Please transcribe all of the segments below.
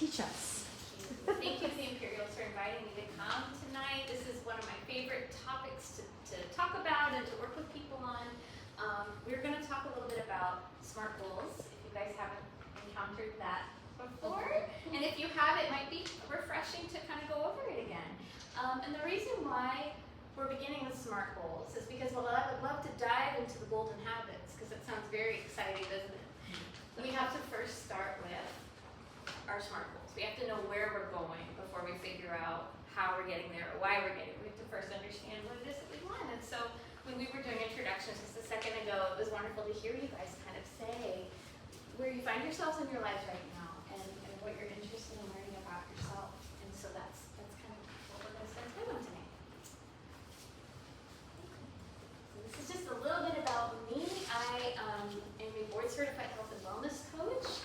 teach us. Thank you to the Imperials for inviting me to come tonight. This is one of my favorite topics to talk about and to work with people on. We're going to talk a little bit about SMART goals, if you guys haven't encountered that before. And if you have, it might be refreshing to kind of go over it again. And the reason why we're beginning with SMART goals is because, well, I would love to dive into the golden habits, because it sounds very exciting, doesn't it? We have to first start with our SMART goals. We have to know where we're going before we figure out how we're getting there or why we're getting there. We have to first understand what it is that we want. And so when we were doing introductions just a second ago, it was wonderful to hear you guys kind of say where you find yourselves in your lives right now and what you're interested in learning about yourself. And so that's kind of what we're going to spend time on tonight. So this is just a little bit about me. I am a board certified health and wellness coach.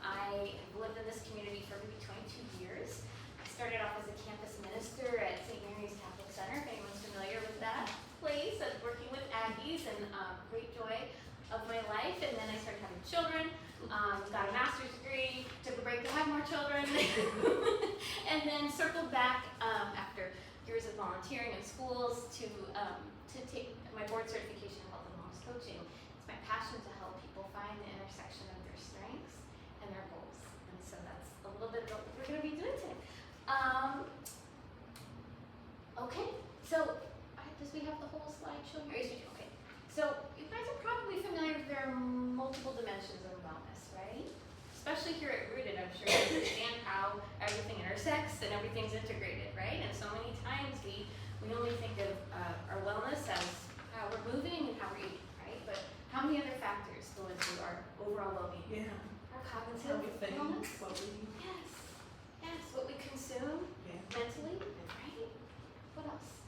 I have lived in this community for maybe 22 years. I started off as a campus minister at St. Mary's Catholic Center, if anyone's familiar with that place. I was working with Aggies and great joy of my life. And then I started having children, got a master's degree, took a break to have more children, and then circled back after years of volunteering in schools to take my board certification in health and wellness coaching. It's my passion to help people find the intersection of their strengths and their goals. And so that's a little bit of what we're going to be doing today. Okay, so does we have the whole slideshow here? Yes, we do. Okay, so you guys are probably familiar with there are multiple dimensions of wellness, right? Especially here at Rooted, I'm sure you understand how everything intersects and everything's integrated, right? And so many times we only think of our wellness as how we're moving and how we're eating, right? But how many other factors go into our overall well-being? Yeah. Our cognitive wellness? What we Yes, what we consume mentally, right? What else?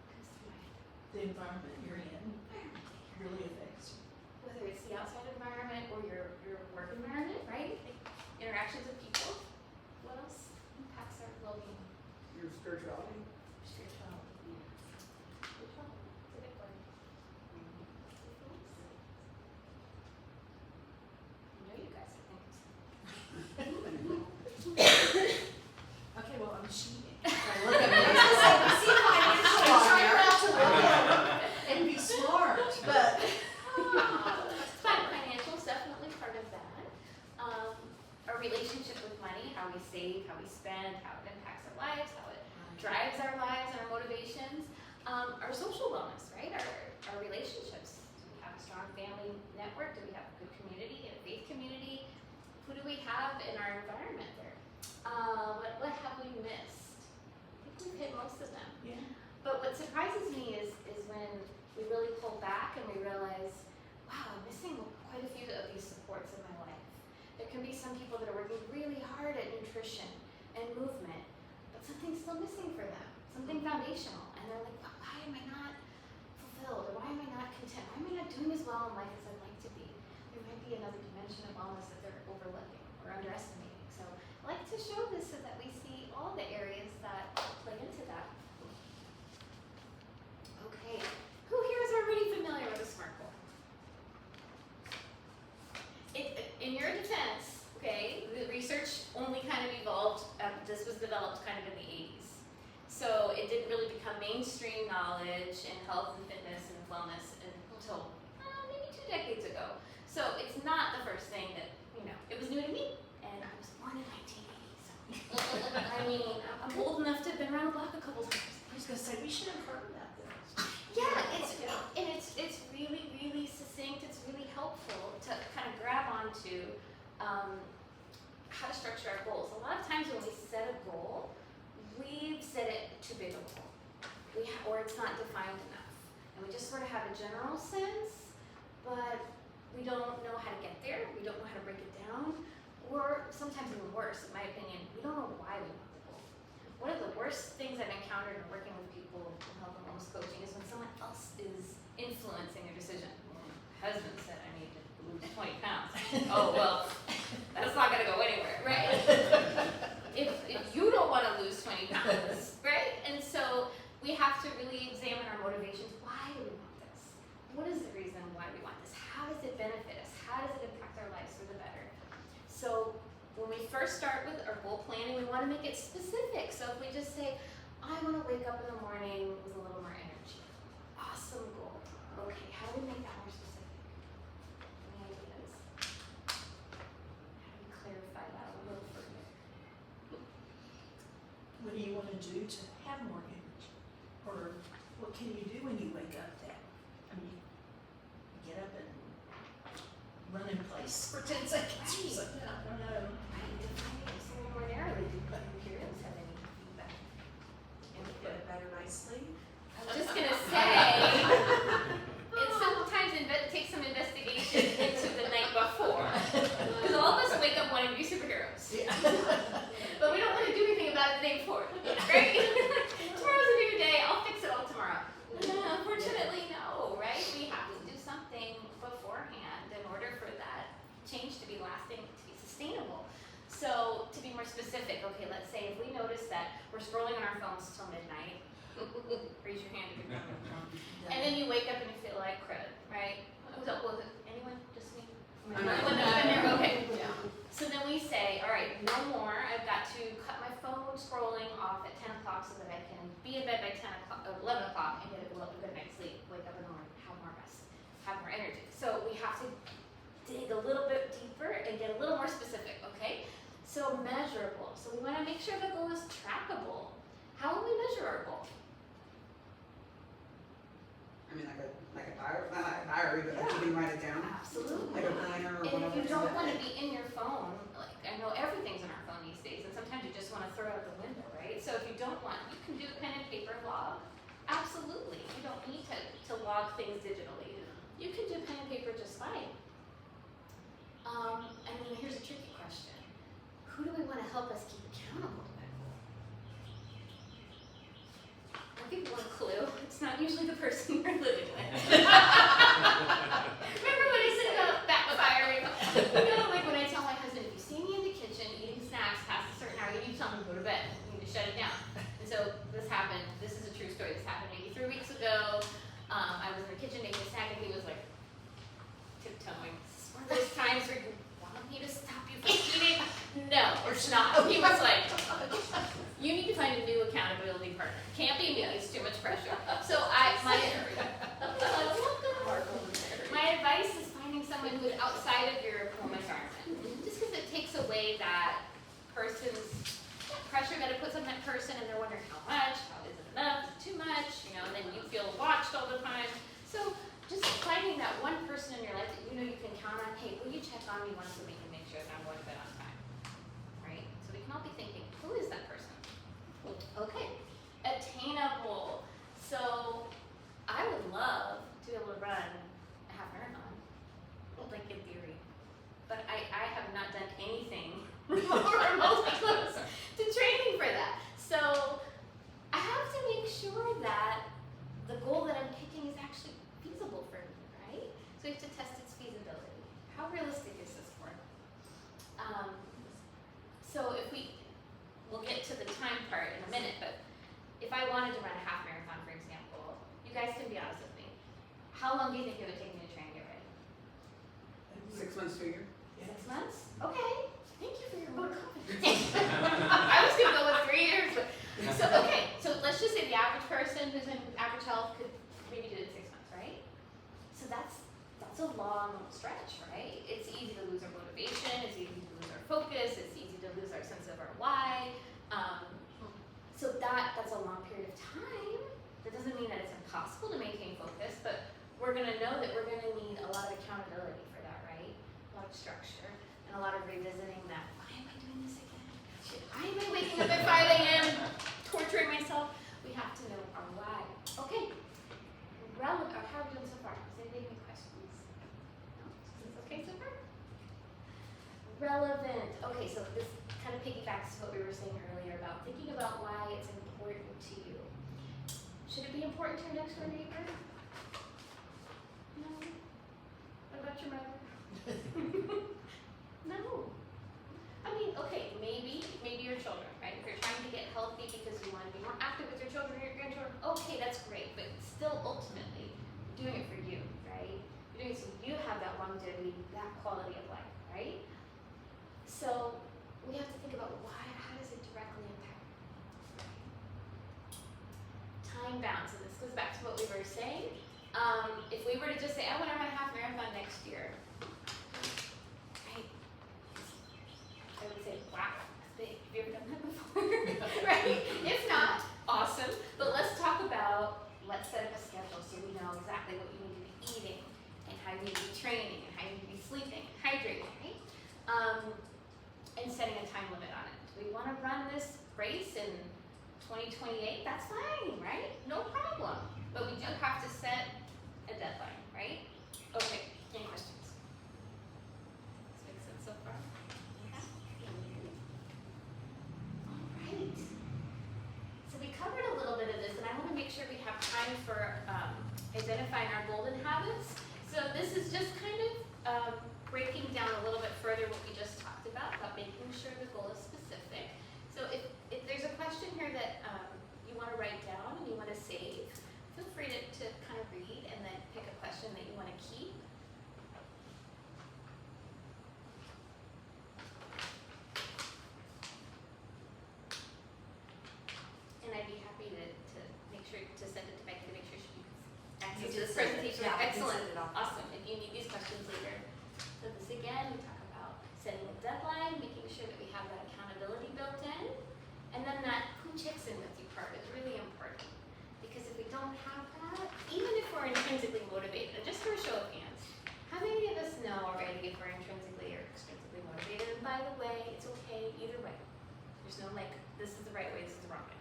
Comes to mind. the environment you're in really affects you. Whether it's the outside environment or your work environment, right? Interactions with people. What else impacts our well-being? Your spirituality. Spirituality. Spirituality. It's a good word. I know you guys are thinking. Okay, well, I'm cheating. I look at me. See financial on there. I'm trying not to look at and be smart, but Financial is definitely part of that. Our relationship with money, how we save, how we spend, how it impacts our lives, how it drives our lives and our motivations. Our social wellness, right? Our relationships. Do we have a strong family network? Do we have a good community, a faith community? Who do we have in our environment there? What have we missed? I think we've hit most of them. yeah. But what surprises me is when we really pull back and we realize, wow, I'm missing quite a few of these supports in my life. There can be some people that are working really hard at nutrition and movement, but something's still missing for them, something foundational. And they're like, why am I not fulfilled? Or why am I not content? Why am I not doing as well in life as I'd like to be? There might be another dimension of wellness that they're overlooking or underestimating. So I like to show this so that we see all the areas that play into that. Okay, who here is already familiar with a SMART goal? In your defense, okay, the research only kind of evolved, this was developed kind of in the 80s. So it didn't really become mainstream knowledge in health and fitness and wellness until maybe 2 decades ago. So it's not the first thing that, it was new to me. And I was born in 1980, so I mean, I'm old enough to have been around the block a couple times. I was gonna say we should have heard that then. Yeah, it's really, really succinct. It's really helpful to kind of grab onto how to structure our goals. A lot of times when we set a goal, we've set it too big a goal, or it's not defined enough, and we just sort of have a general sense, but we don't know how to get there. We don't know how to break it down, or sometimes even worse, in my opinion, we don't know why we want the goal. One of the worst things I've encountered in working with people in health and wellness coaching is when someone else is influencing their decision. Well, my husband said I need to lose 20 pounds. Oh, well, that's not going to go anywhere, right? if you don't want to lose 20 pounds, right? And so we have to really examine our motivations. Why do we want this? What is the reason why we want this? How does it benefit us? How does it impact our lives for the better? So when we first start with our goal planning. We want to make it specific. So if we just say, I want to wake up in the morning with a little more energy. Awesome goal. Okay, how do we make that more specific? Any ideas? How do we clarify that a little further? What do you want to do to have more energy? Or what can you do when you wake up that, I mean, get up and run in place for 10 seconds or something, I don't know. Right, define it just a little more narrowly. Do materials have any feedback? And get a better night's sleep. I was just gonna say, it sometimes takes some investigation into the night before. Because all of us wake up wanting to be superheroes. Yeah. But we don't want to do anything about it the day before, right? Tomorrow's a new day, I'll fix it all tomorrow. Unfortunately, no, right? We have to do something beforehand in order for that change to be lasting, to be sustainable. So to be more specific, okay, let's say if we notice that we're scrolling on our phones till midnight, raise your hand if you're on your phone. And then you wake up and you feel like crud, right? Was it anyone? Just me? Anyone that's been there? Okay. Yeah. So then we say, all right, no more. I've got to cut my phone scrolling off at 10 o'clock so that I can be in bed by 11 o'clock and get a good night's sleep, wake up in the morning, have more rest, have more energy. So we have to dig a little bit deeper and get a little more specific, okay? So measurable. So we want to make sure the goal is trackable. How will we measure our goal? I mean, like a diary, not like a diary, but like you can write it down, Absolutely. like a planner or And whatever. if you don't want to be in your phone, like I know everything's on our phone these days, and sometimes you just want to throw it out the window, right? So if you don't want, you can do a pen and paper log. Absolutely. You don't need to log things digitally. You can do pen and paper just fine. And then here's a tricky question. Who do we want to help us keep accountable to that goal? I'll give you one clue. It's not usually the person you're living with. Remember when I said about backfiring? Like when I tell my husband, if you see me in the kitchen eating snacks past a certain hour, you need to tell me to go to bed. You need to shut it down. And so this happened. This is a true story. This happened maybe 3 weeks ago. I was in the kitchen making a snack, and he was like tiptoeing. This is one of those times where you want me to stop you from eating. No, it's not. He was like, you need to find a new accountability partner. Can't be me. It's too much pressure. So my advice is finding someone who is outside of your home environment. Just because it takes away that person's pressure that it puts on that person, and they're wondering how much, how is it enough, is it too much, and then you feel watched all the time. So just finding that one person in your life that you can count on. Hey, will you check on me once a week and make sure that I'm going to bed on time? Right? So we can all be thinking, who is that person? Okay. Attainable. So I would love to be able to run a half marathon, like in theory. But I have not done anything remotely close to training for that. So I have to make sure that the goal that I'm picking is actually feasible for me, right? So we have to test its feasibility. How realistic is this for me? So if we'll get to the time part in a minute, but if I wanted to run a half marathon, for example, you guys can be honest with me. How long do you think it would take me to train and get ready? 6 months to a year. 6 months? Okay. Thank you for your vote of confidence. I was going to go with 3 years. But, so let's just say the average person who's in average health could maybe do it in 6 months, right? So that's a long stretch, right? It's easy to lose our motivation. It's easy to lose our focus. It's easy to lose our sense of our why. So that's a long period of time. That doesn't mean that it's impossible to maintain focus, but we're going to know that we're going to need a lot of accountability for that, right? A lot of structure and a lot of revisiting that. Why am I doing this again? Why am I waking up at 5 a.m. torturing myself? We have to know our why. Okay. Relevant. How are we doing so far? Does anybody have any questions? No? Is this okay so far? Relevant. Okay, so this kind of piggybacks to what we were saying earlier about thinking about why it's important to you. Should it be important to your next door neighbor? No. What about your mother? No. I mean, okay, maybe your children, right? If you're trying to get healthy because you want to be more active with your children or your grandchildren, okay, that's great, but still ultimately, you're doing it for you, right? You're doing it so you have that longevity, that quality of life, right? So we have to bounds, and this goes back to what we were saying. If we were to just say, I want to run a half marathon next year, right? I would say, wow, that's big. Have you ever done that before? Right? If not, awesome. But let's talk about, let's set up a schedule so we know exactly what you need to be eating and how you need to be training and how you need to be sleeping and hydrating, right? And setting a time limit on it. Do we want to run this race in 2028? That's fine, right? No problem. But we do have to set a deadline, right? Okay, any questions? This makes sense so far? Yeah? Alright. So we covered a little bit of this, and I want to make sure we have time for identifying our golden habits. So this is just kind of breaking down a little bit further what we just talked about making sure the goal is specific. So if there's a question here that you want to write down and you want to save, feel free to kind of read and then pick a question that you want to keep. And I'd be happy to make sure to send it to Becky to make sure she can access You this just send it. presentation. Yeah, I can Excellent. send it off. Awesome. If you need these questions later. So this again, we talk about setting a deadline, making sure that we have that accountability built in, and then that who checks in with you part is really important. Because if we don't have that, even if we're intrinsically motivated, and just for a show of hands, how many of us know already if we're intrinsically or extrinsically motivated? And by the way, it's okay either way. There's no like, this is the right way, this is the wrong way.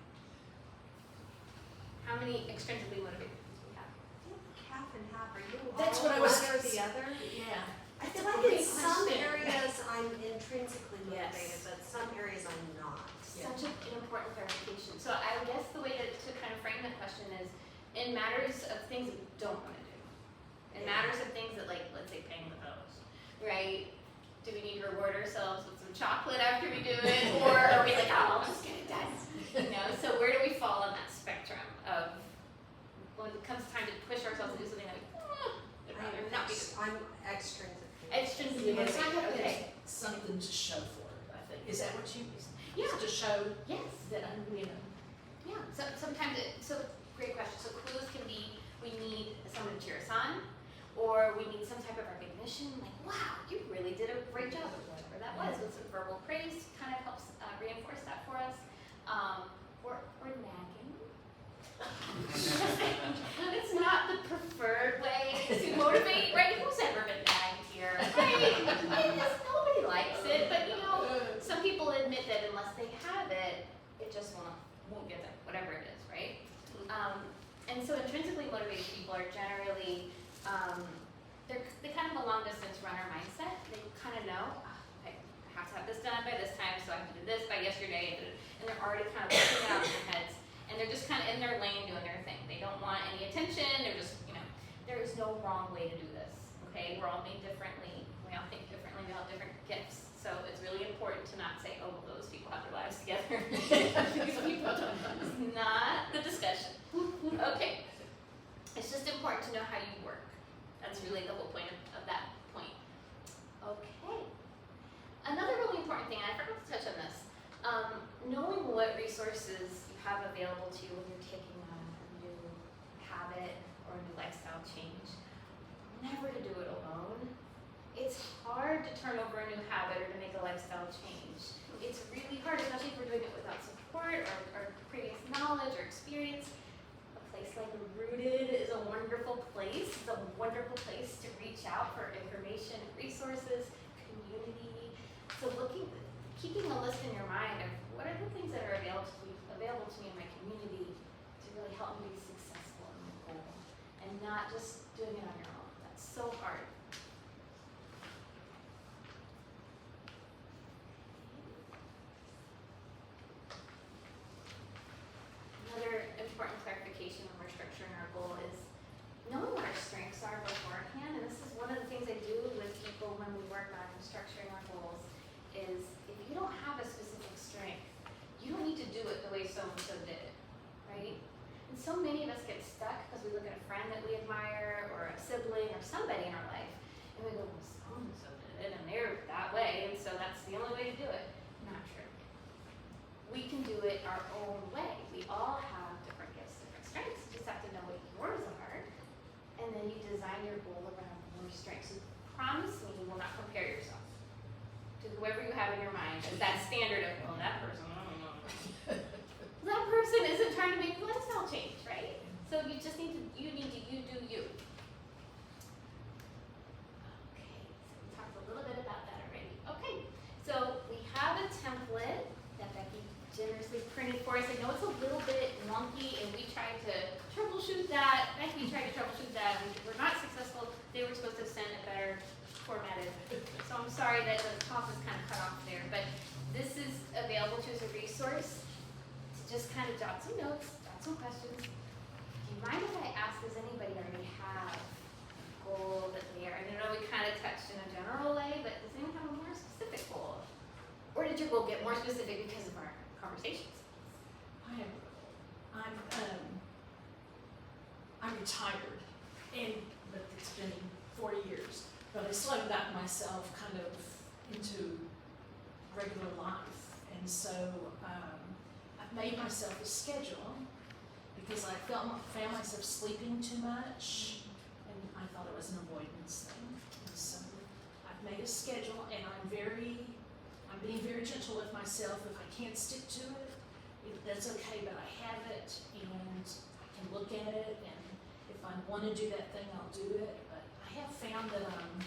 How many extrinsically motivated do we have? Half and half. Are you That's all what I was one or gonna the say. other? Yeah. I That's feel a like great in some question. areas I'm intrinsically Yes. motivated, but some areas I'm not. Yeah. Such an important clarification. So I guess the way to kind of frame the question is, in matters of things that we don't want to do, in matters of things that like, let's say paying the bills, right? Do we need to reward ourselves with some chocolate after we do it? Or are we like, oh, I'll just get it done? You know, so where do we fall on that spectrum of when it comes time to push ourselves to do something that we, I'd rather not be doing. I'm extrinsic. Extrinsically It's not motivated, okay. something to show for it, I think. Is that what you, Yeah. to show Yes. that I'm, you know, Yeah, so sometimes great question. So clues can be, we need someone to cheer us on, or we need some type of recognition, like, wow, you really did a great job, or whatever that was, with some verbal praise, kind of helps reinforce that for us. Or nagging. It's not the preferred way to motivate, right? Who's ever been nagged here? Right? Nobody likes it, but you know, some people admit that unless they have it, it just won't get them, whatever it is, right? And so intrinsically motivated people are generally, they kind of have a long distance runner mindset. They kind of know, I have to have this done by this time, so I have to do this by yesterday, and they're already kind of working it out in their heads. And they're just kind of in their lane doing their thing. They don't want any attention, they're just, you know, there is no wrong way to do this, okay? We're all made differently, we all think differently, we all have different gifts. So it's really important to not say, oh, well, those people have their lives together. These people don't. It's not the discussion. Okay. It's just important to know how you work. That's really the whole point of that point. Okay. Another really important thing, and I forgot to touch on this, knowing what resources you have available to you when you're taking on a new habit or a new lifestyle change. Never to do it alone. It's hard to turn over a new habit or to make a lifestyle change. It's really hard, especially if we're doing it without support or previous knowledge or experience. A place like Rooted is a wonderful place. It's a wonderful place to reach out for information, resources, community. So keeping a list in your mind of what are the things that are available to me in my community to really help me be successful in my goal, and not just doing it on your own. That's so hard. Another important clarification when we're structuring our goal is knowing what our strengths are beforehand, and this is one of the things I do with people when we work on structuring our goals, is if you don't have a specific strength, you don't need to do it the way so-and-so did it, right? And so many of us get stuck because we look at a friend that we admire, or a sibling, or somebody in our life, and we go, well, so-and-so did it, and they're that way, and so that's the only way to do it. Not true. We can do it our own way. We all have different gifts, different strengths. Just whoever you have in your mind as that standard of, well, that person, I don't know. That person isn't trying to make a lifestyle change, right? So you just need to, you do you. Okay, so we talked a little bit about that already. Okay, so we have a template that Becky generously printed for us. I know it's a little bit wonky, and we tried to troubleshoot that. Becky tried to troubleshoot that, and we're not successful. They were supposed to send a better formatted. So I'm sorry that the top is kind of cut off there, but this is available to you as a resource to just kind of jot some notes, jot some questions. Do you mind if I ask, does anybody already have a goal that they are, I know we kind of touched in a general way, but does anyone have a more specific goal? Or did your goal get more specific because of our conversations? I'm retired, but it's been 40 years. But I still haven't gotten myself kind of into regular life, and so I've made myself a schedule because I found myself sleeping too much, and I thought it was an avoidance thing. And so I've made a schedule, and I'm being very gentle with myself. If I can't stick to it, that's okay, but I have it, and I can look at it, and if I want to do that thing, I'll do it. But I have found that I'm,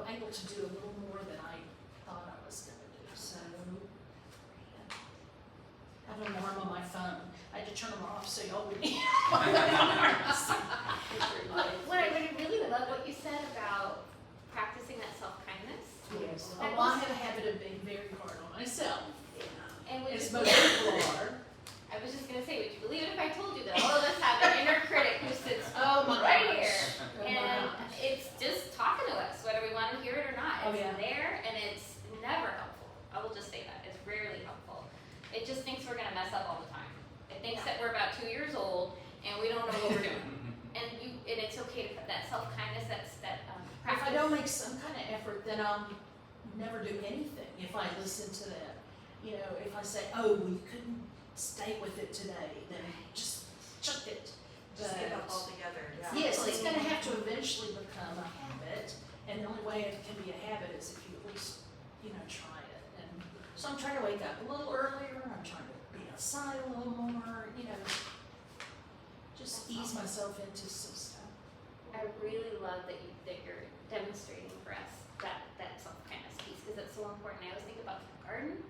able to do a little more than I thought I was going to do. So I have an alarm on my phone. I had to turn them off so y'all wouldn't hear my alarms. What I really love what you said about practicing that self-kindness. Yes. Well, I have a habit of being very hard on myself, And would as you, most people are. I was just gonna say, would you believe it if I told you that all of us have an inner critic who sits Oh my right gosh. here, Oh my and gosh. it's just talking to us, whether we want to hear it or not. Oh, It's yeah. there, and it's never helpful. I will just say that it's rarely helpful. It just thinks we're gonna mess up all the time. It thinks that we're about 2 years old and we don't know what we're doing. And it's okay to put that self-kindness, that If practice. I don't make some kind of effort, then I'll never do anything. If I listen to that, if I say, "Oh, well, you couldn't stay with it today," then just chuck it. Just give up altogether, yeah. Yes, it's going to have to eventually become a habit, and the only way it can be a habit is if you at least, try it. And so I'm trying to wake up a little earlier. I'm trying to be outside a little more. Just ease myself into some stuff. I really love that you're demonstrating for us that self-kindness piece, because it's so important. I always think about the garden,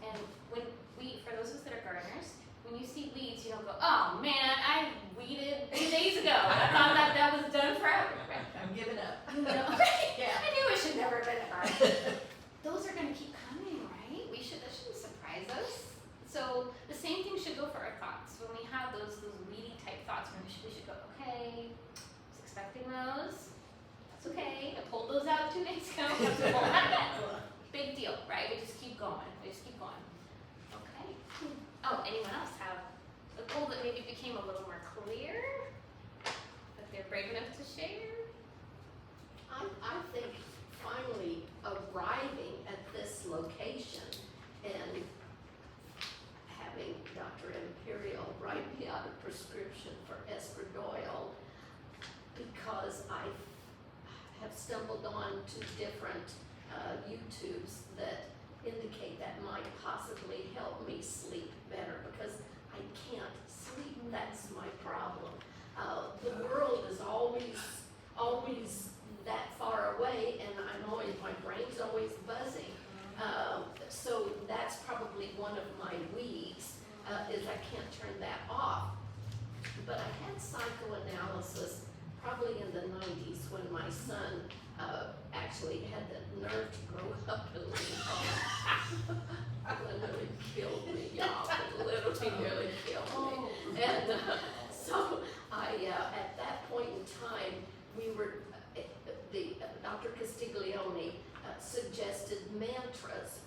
and for those of us that are gardeners, when you see weeds, you don't go, "Oh man, I weeded 2 days ago. I thought that was done forever." Right? I'm giving up. Yeah. I knew it should never have been a garden. Those are gonna keep coming, right? That shouldn't surprise us. So the same thing should go for our thoughts. When we have those weedy type thoughts, we should go, "Okay, I was expecting those. That's okay. I pulled those out 2 days ago. I have to pull that back." Big deal, right? We just keep going. Okay. Oh, anyone else have a goal that maybe became a little more clear, that they're brave enough to share? I think finally arriving at this location and having Dr. Imperial write me out a prescription for estradiol, because I have stumbled on to different YouTubes that indicate that might possibly help me sleep better, because I can't sleep. That's my problem. The world is always that far away, and my brain's always buzzing. So that's probably one of my weeds, is I can't turn that off. But I had psychoanalysis probably in the 90s when my son actually had the nerve to grow up and leave home. Literally killed me, y'all. It literally nearly killed me. And so at that point in time, Dr. Castiglione suggested mantras,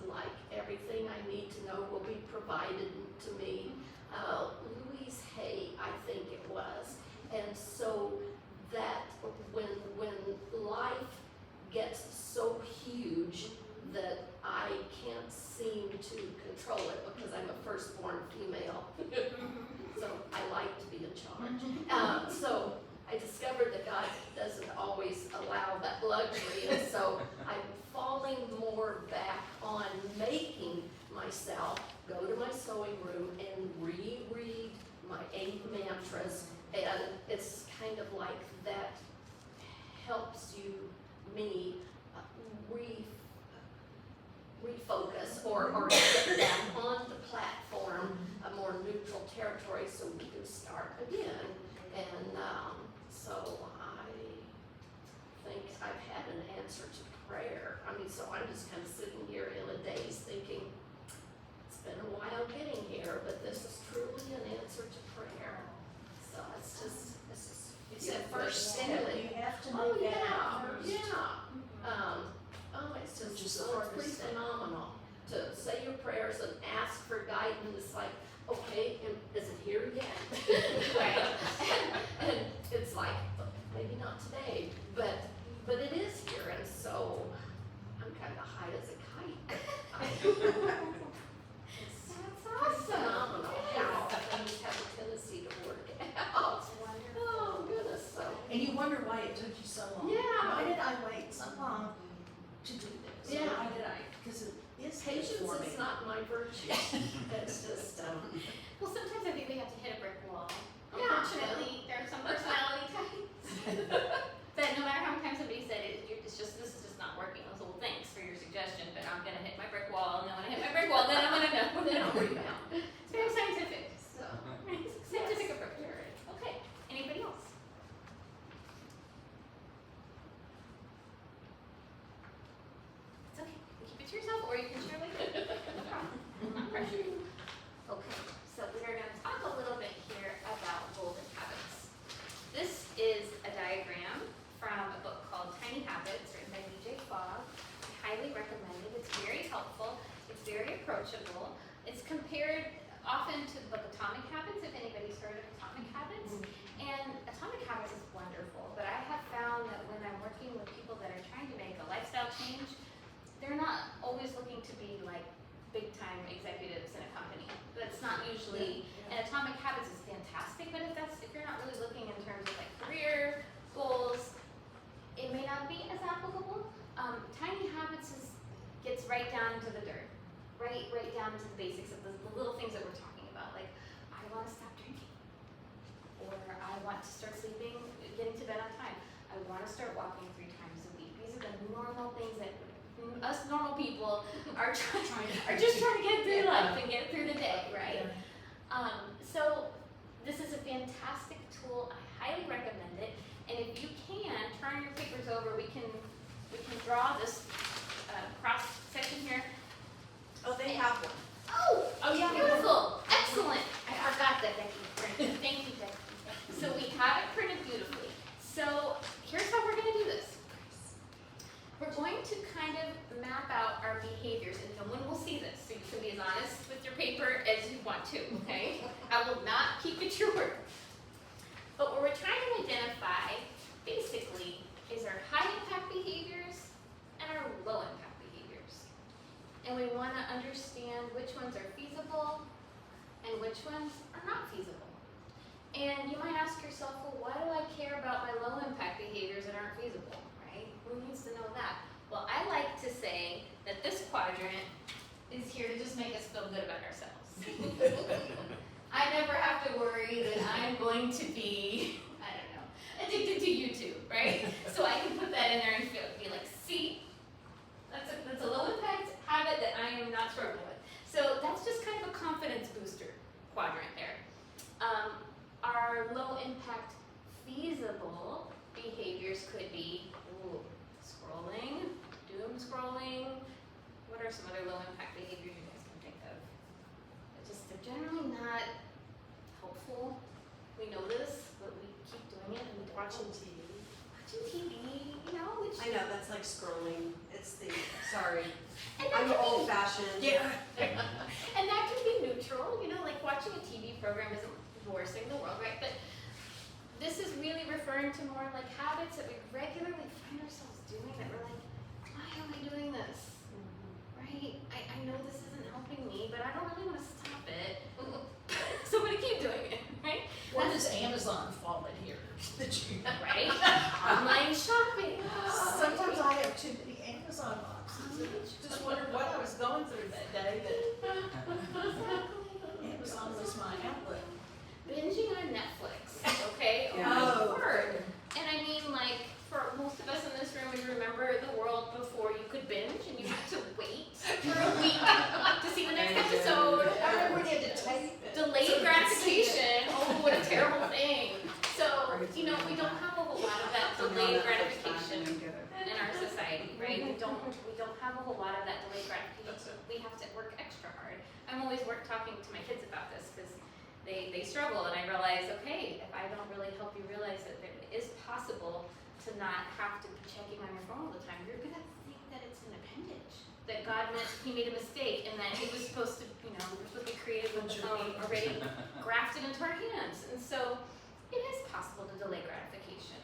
like everything I need to know will be provided to me. Louise Hay, I think it was. And so that when life gets so huge that I can't seem to control it, because I'm a firstborn female, so I like to be in charge. So I discovered that God doesn't always allow that luxury, and so I pulling more back on making myself go to my sewing room and reread my 8 mantras, and it's kind of like that helps me refocus or get back on the platform, a more neutral territory, so we can start again. And so I think I've had an answer to prayer. I mean, so I'm just kind of sitting here in a daze thinking, it's been a while getting here, but this is truly an answer to prayer. So it's just It's that first step, stimulating. you have to Oh, make that yeah, first. it's just, Which is so it's the pretty hardest step. phenomenal to say your prayers and ask for guidance, like, okay, is it here yet? Right. And it's like, maybe not today, but it is here, and so I'm kind of high as a kite. It's That's phenomenal how things have a tendency to work out. Oh, goodness, so. And you wonder why it took you so long. Yeah. Why did I wait so long to do this? Yeah. Why did I? Because it is good Patience for me. is not my virtue. It's just, Well, sometimes I think we have to hit a brick wall. Yeah. Unfortunately, there are some personality types that no matter how many times somebody said it, this is just not working. I was like, well, thanks for your suggestion, but I'm gonna hit my brick wall, and then when I hit my brick wall, then I'm gonna know. then I'll rebound. It's very scientific. So, Scientific yes. approach. Okay. Anybody else? It's okay. You keep it to yourself, or you can share later. No problem. Not pressure. Okay, so we are going to talk a little bit here about golden habits. This is a diagram from a book called Tiny Habits, written by DJ Fogg. I highly recommend it. It's very helpful. It's very approachable. It's compared often to the book Atomic Habits, if anybody's heard of Atomic Habits. And Atomic Habits is wonderful, but I have found that when I'm working with people that are trying to make a lifestyle change, they're not always looking to be like big time executives in a company. That's not usually, and Atomic Habits is fantastic, but if you're not really looking in terms of like career goals, it may not be as applicable. Tiny Habits gets right down to the dirt, right down to the basics of the little things that we're talking about, like I want to stop drinking, or I want to start sleeping, getting to bed on time. I want to start walking 3 times a week. These are the normal things that us normal people are just trying to get through life and get through the day, right? So this is a fantastic tool. I highly recommend it. And if you can turn your papers over, we can draw this cross section here. Oh, they have one. Oh yeah, beautiful, excellent. I forgot that, Becky. Thank you, Becky. So we have it printed beautifully. So here's how we're going to do this. We're going to kind of map out our behaviors, and no one will see this, so you can be as honest with your paper as you want to, okay? I will not keep at your word. But what we're trying to identify, basically, is our high-impact behaviors and our low-impact behaviors. And we want to understand which ones are feasible and which ones are not feasible. And you might ask yourself, well, why do I care about my low-impact behaviors that aren't feasible? Who needs to know that? Well, I like to say that this quadrant is here to just make us feel good about ourselves. I never have to worry that I'm going to be, I don't know, addicted to YouTube, right? So I can put that in there and be like, see, that's a low impact habit that I am not struggling with. So that's just kind of a confidence booster quadrant there. Our low impact feasible behaviors could be scrolling, doom scrolling. What are some other low impact behaviors you guys can think of? They're generally not helpful. We know this, but we keep doing it and we don't. Watching TV. Watching TV, you know, which I know, that's like scrolling. It's the, sorry. and that I'm can be old fashioned. Yeah. and that can be neutral, you know, like watching a TV program isn't the worst thing in the world, right? But this is really referring to more like habits that we regularly find ourselves doing that we're like, why am I doing this? Right? I know this isn't helping me, but I don't really want to stop it. So I'm going to keep doing it, right? Where does Amazon fall in here? That you Right? Online shopping. Sometimes I have too many Amazon boxes. right? We don't have a whole lot of that delayed gratification. We have to work extra hard. I'm always talking to my kids about this because they struggle, and I realize, okay, if I don't really help you realize that it is possible to not have to be checking on your phone all the time, you're gonna think that it's an appendage. That God meant he made a mistake, and that he was supposed to, we were supposed to be created with the phone already grafted into our hands. And so it is possible to delay gratification.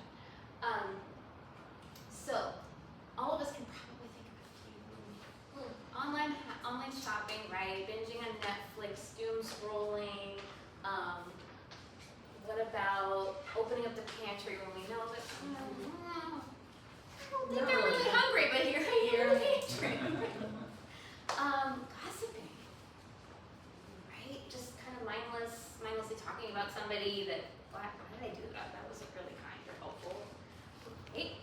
So all of us can probably think of a few. Online shopping, right? Binging on Netflix, doom scrolling. What about opening up the pantry when we know that I don't think they're really hungry, but here I am in the pantry. Gossiping, right? Just kind of mindlessly talking about somebody that, why did I do that? That wasn't really kind or helpful, right?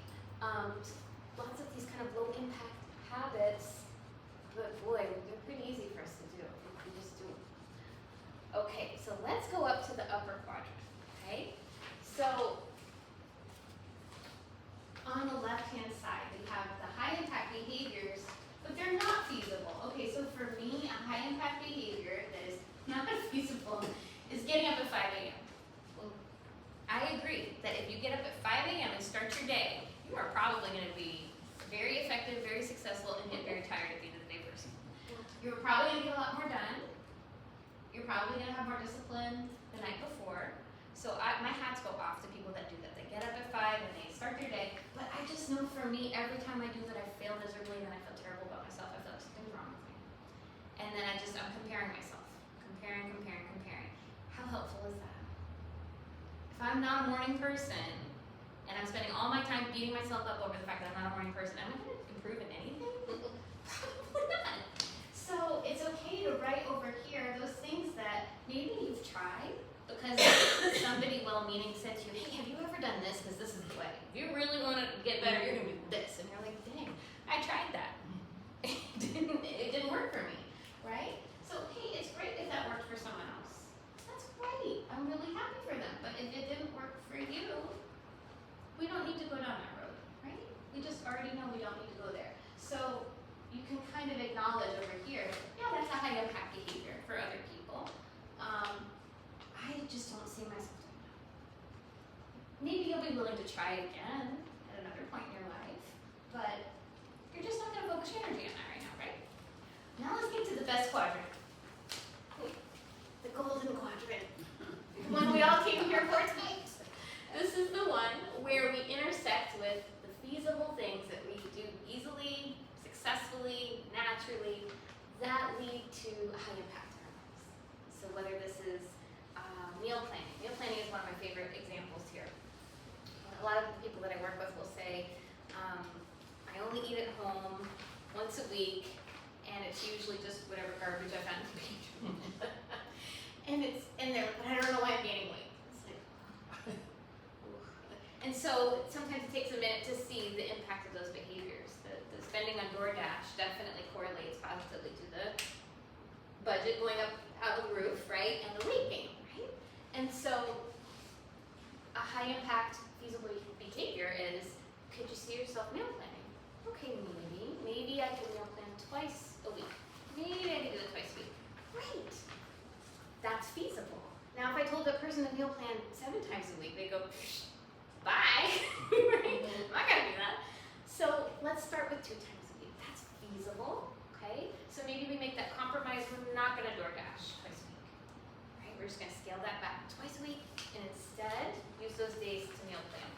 Lots of these kind of low impact habits, but boy, they're pretty easy for us to do. We just do them. Okay, so let's go up to the upper quadrant, okay? So on the left-hand side, we have the high-impact behaviors, but they're not feasible. Okay, so for me, a high-impact behavior that is not feasible is getting up at 5 a.m. Well, I agree that if you get up at 5 a.m. and start your day, you are probably going to be very effective, very successful, and get very tired at the end of the day person. You're probably going to get a lot more done. You're probably going to have more discipline the night before. So my hats go off to people that do that. They get up at 5 and they start their day. But I just know for me, every time I do that, I fail miserably and then I feel terrible about myself. I feel like something's wrong with me. And then I'm comparing myself. Comparing. How helpful is that? If I'm not a morning person and I'm spending all my time beating myself up over the fact that I'm not a morning person, am I going to improve in anything? Probably not. So it's okay to write over here those things that maybe you've tried because somebody well-meaning said to you, hey, have you ever done this? Because this is the way. If you really want to get better, you're going to do this. And you're like, dang, I tried that. It didn't work for me, right? So, hey, it's great if that worked for someone else. That's great. I'm really happy for them. But if it didn't work for you, we don't need to go down that road, right? We just already know we don't need to go there. So you can kind of acknowledge over here, yeah, that's a high impact behavior for other people. I just don't see myself doing that. Maybe you'll be willing to try it again at another point in your life, but you're just not going to focus your energy on that right now, right? Now let's get to the best quadrant. The golden quadrant. The one we all came here for tonight. This is the one where we intersect with the feasible things that we do easily, successfully, naturally, that lead to high impact in our lives. So whether this is meal planning. Meal planning is one of my favorite examples here. A lot of the people that I work with will say, I only eat at home once a week, and it's usually just whatever garbage I found in the pantry. and they're like, but I don't know why I'm gaining weight. It's like, and so sometimes it takes a minute to see the impact of those behaviors. The spending on DoorDash definitely correlates positively to the budget going up out of the roof, right? And the weight gain, right? And so a high impact feasible behavior is, could you see yourself meal planning? Okay, maybe I can meal plan twice a week. Maybe I can do it twice a week. Great. That's feasible. Now if I told that person to meal plan 7 times a week, they go, bye. Right? I'm not gonna do that. So let's start with 2 times a week. That's feasible. Okay? So maybe we make that compromise. We're not gonna DoorDash twice a week. Right? We're just gonna scale that back twice a week and instead use those days to meal plan.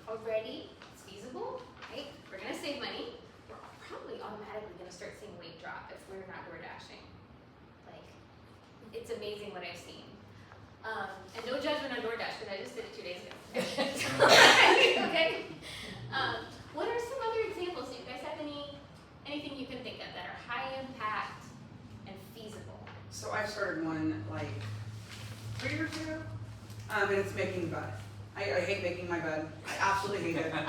Already, it's feasible, right? We're gonna save money. We're probably automatically gonna start seeing weight drop if we're not DoorDashing. Like, it's amazing what I've seen. And no judgment on DoorDash because I just did it 2 days ago. Okay. What are some other examples? Do you guys have anything you can think of that are high impact and feasible? So I started one like 3 years ago, and it's making the bed. I hate making my bed. I absolutely hate it. And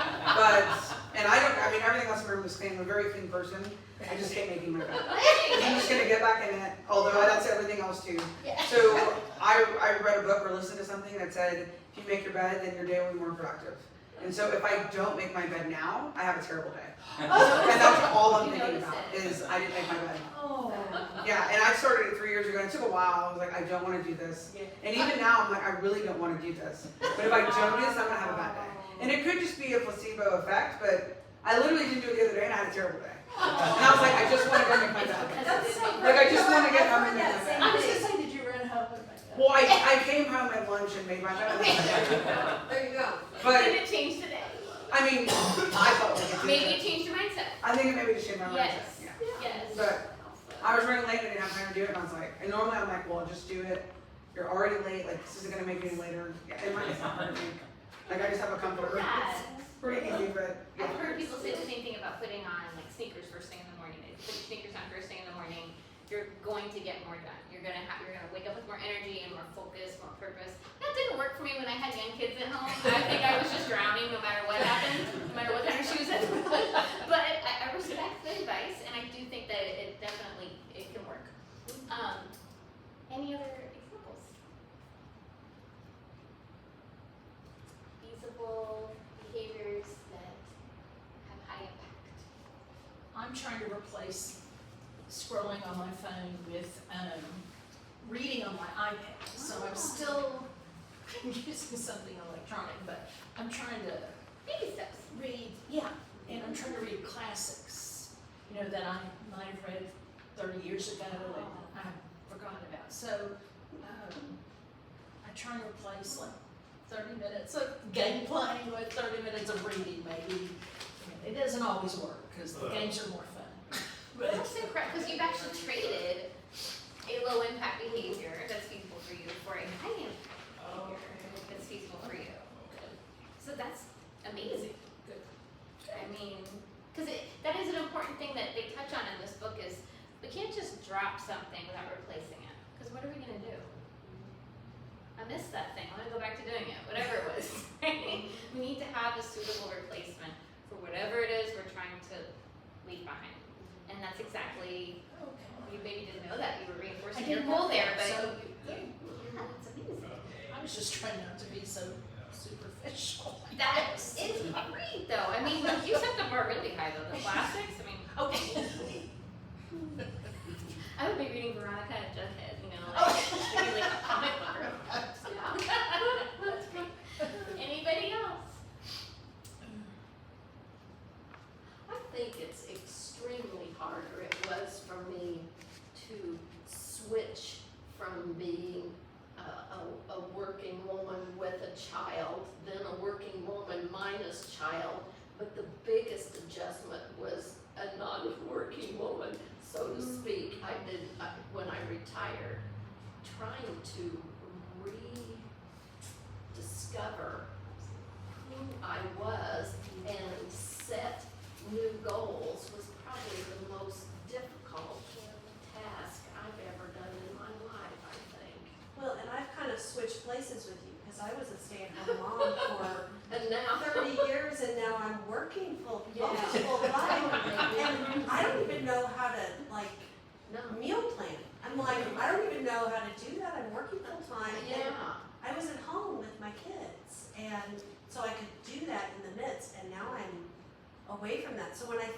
everything else in my room is clean. I'm a very clean person. I just hate making my bed. I'm just gonna get back in it, although that's everything else too. Yeah. So I read a book or listened to something that said, if you make your bed, then your day will be more productive. And so if I don't make my bed now, I have a terrible day. And that's all I'm You thinking notice about, it. is I didn't make my bed. Oh. Yeah, and I started it 3 years ago, and it took a while. I was like, I don't want to do this. Yeah. And even now, I'm like, I really don't want to do this. But if I don't do this, I'm gonna have a bad day. And it could just be a placebo effect, but I literally didn't do it the other day, and I had a terrible day. And I was like, I just want to go make my bed. That's so Like, I just great. want to get I've home heard and make that my same bed. I was gonna say, did you run home and make that? Well, I came home at lunch and made my bed. There you go. But, Did it change today? I mean, I felt like it did. Maybe it changed your mindset. I think it maybe just changed my mindset. Yes. Yeah. Yes. But I was running late, I didn't have time to do it, and I was like, and normally I'm like, well, just do it. You're already late, like, this isn't gonna make any later. Yeah, it might, it's not hard to make. Like, I just have a comforter. Yeah. It's pretty easy, but, I've yeah. heard people say the same thing about putting on like sneakers first thing in the morning. If you put your sneakers on first thing in the morning, you're going to get more done. You're gonna wake up with more energy and more focus, more purpose. That didn't work for me when I had young kids at home. I think I was just drowning no matter what happened, no matter what kind of shoes I put. But I respect the advice, and I do think that it definitely can work. Any other examples? Feasible behaviors that have high impact. I'm trying to replace scrolling on my phone with reading on my iPad. So I'm still using something electronic, but I'm trying to Baby steps. read, yeah, and I'm trying to read classics, you know, that I might have read 30 years ago and I forgot about. So I try to replace like 30 minutes of game playing with 30 minutes of reading maybe. It doesn't always work because the games are more fun. But that's incorrect, because you've actually traded a low impact behavior that's feasible for you for a high impact behavior that's feasible for you. So that's amazing. Good. I mean, because that is an important thing that they touch on in this book is we can't just drop something without replacing it. Because what are we gonna do? I missed that thing. I want to go back to doing it, whatever it was. Right? We need to have a suitable replacement for whatever it is we're trying to leave behind. And that's exactly, Okay. you maybe didn't know that, you were I reinforcing your didn't goal know there, that, but so yeah, that's amazing. I was just trying not to be so superficial. That is great though. I mean, you set the bar really high though. The classics, I mean, Okay. I would be reading Veronica and Jughead, you know, like, maybe like a comic book or that's great. Anybody else? I think it's extremely hard, or it was for me, to switch from being a working woman with a child, then a working woman minus child, but the biggest adjustment was a non-working woman, so to speak. When I retired, trying to rediscover who I was and set new goals was probably the most difficult task I've ever done in my life, I think. Well, and I've kind of switched places with you, because I was a stay-at-home mom for And now, 30 years, and now I'm working full Yeah. time. And I don't even know how to, like, no, meal plan. I'm like, I don't even know how to do that. I'm working full time. And yeah, I was at home with my kids, and so I could do that in the midst, and now I'm away from that. So when I'm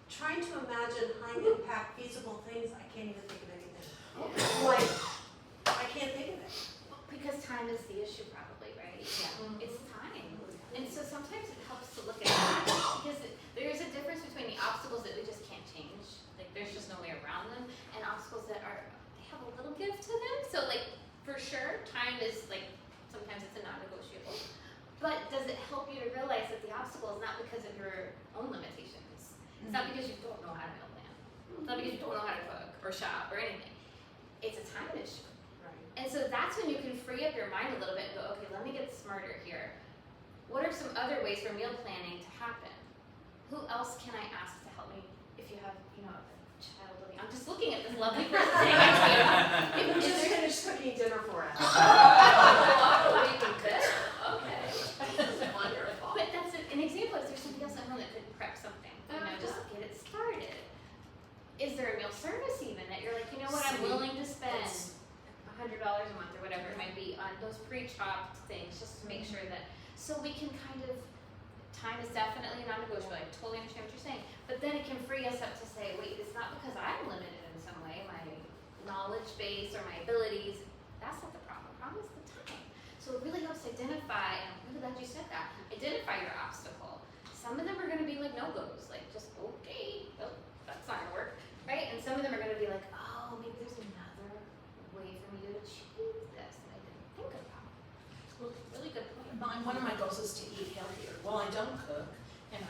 trying to imagine high impact feasible things, I can't even think of anything. I'm like, I can't think of it. Because time is the issue probably, right? Yeah. It's time. And so sometimes it helps to look at that because there is a difference between the obstacles that we just can't change, like there's just no way around them, and obstacles that they have a little gift to them. So like for sure, time is like, sometimes it's a non-negotiable. But does it help you to realize that the obstacle is not because of your own limitations? It's not because you don't know how to meal plan. It's not because you don't know how to cook or shop or anything. It's a time issue. And so that's when you can free up your mind a little bit and go, okay, let me get smarter here. What are some other ways for meal planning to happen? Who else can I ask to help me if you have, you know, a child living? I'm just looking at this lovely person sitting next to you. You just finished cooking dinner for us. Oh, even better. Okay. Wonderful. But that's an example. Is there somebody else at home that could prep something? You know, just get it started. Is there a meal service even that you're like, you know what, I'm willing to spend $100 a month or whatever it might be on those pre-chopped things just to make sure that, so we can kind of time is definitely non-negotiable. I totally understand what you're saying. But then it can free us up to say, wait, it's not because I'm limited in some way, my knowledge base or my abilities. That's not the problem. The problem is the time. So it really helps identify, and I'm really glad you said that, identify your obstacle. Some of them are going to be like no-goes, like just, okay, well, that's not going to work, right? And some of them are going to be like, oh, maybe there's another way for me to achieve this that I didn't think about. Well, really good point. One of my goals is to eat healthier. Well, I don't cook, and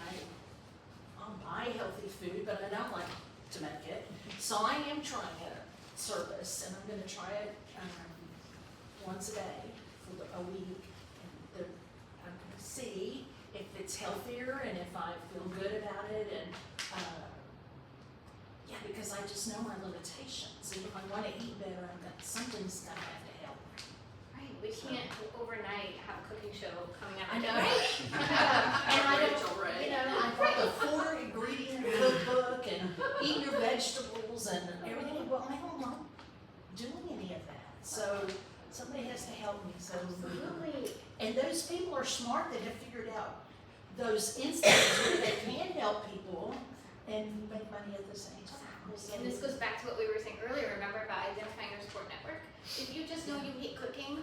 I'll buy healthy food, but I don't like to make it. So I am trying a service, and I'm gonna try it once a day for a week. And I'm gonna see if it's healthier and if I feel good about it, and yeah, because I just know my limitations. And if I want to eat better, something's gonna have to help. Right, we can't overnight have a cooking show coming out. I know. And I don't, you know, I bought the 4-ingredient cookbook and eat your vegetables and everything. Well, I don't like doing any of that. So somebody has to help me. So absolutely. and those people are smart that have figured out those instances where they can help people and make money at the same time. So, And this goes back to what we were saying earlier, remember about identifying your support network? If you just know you hate cooking,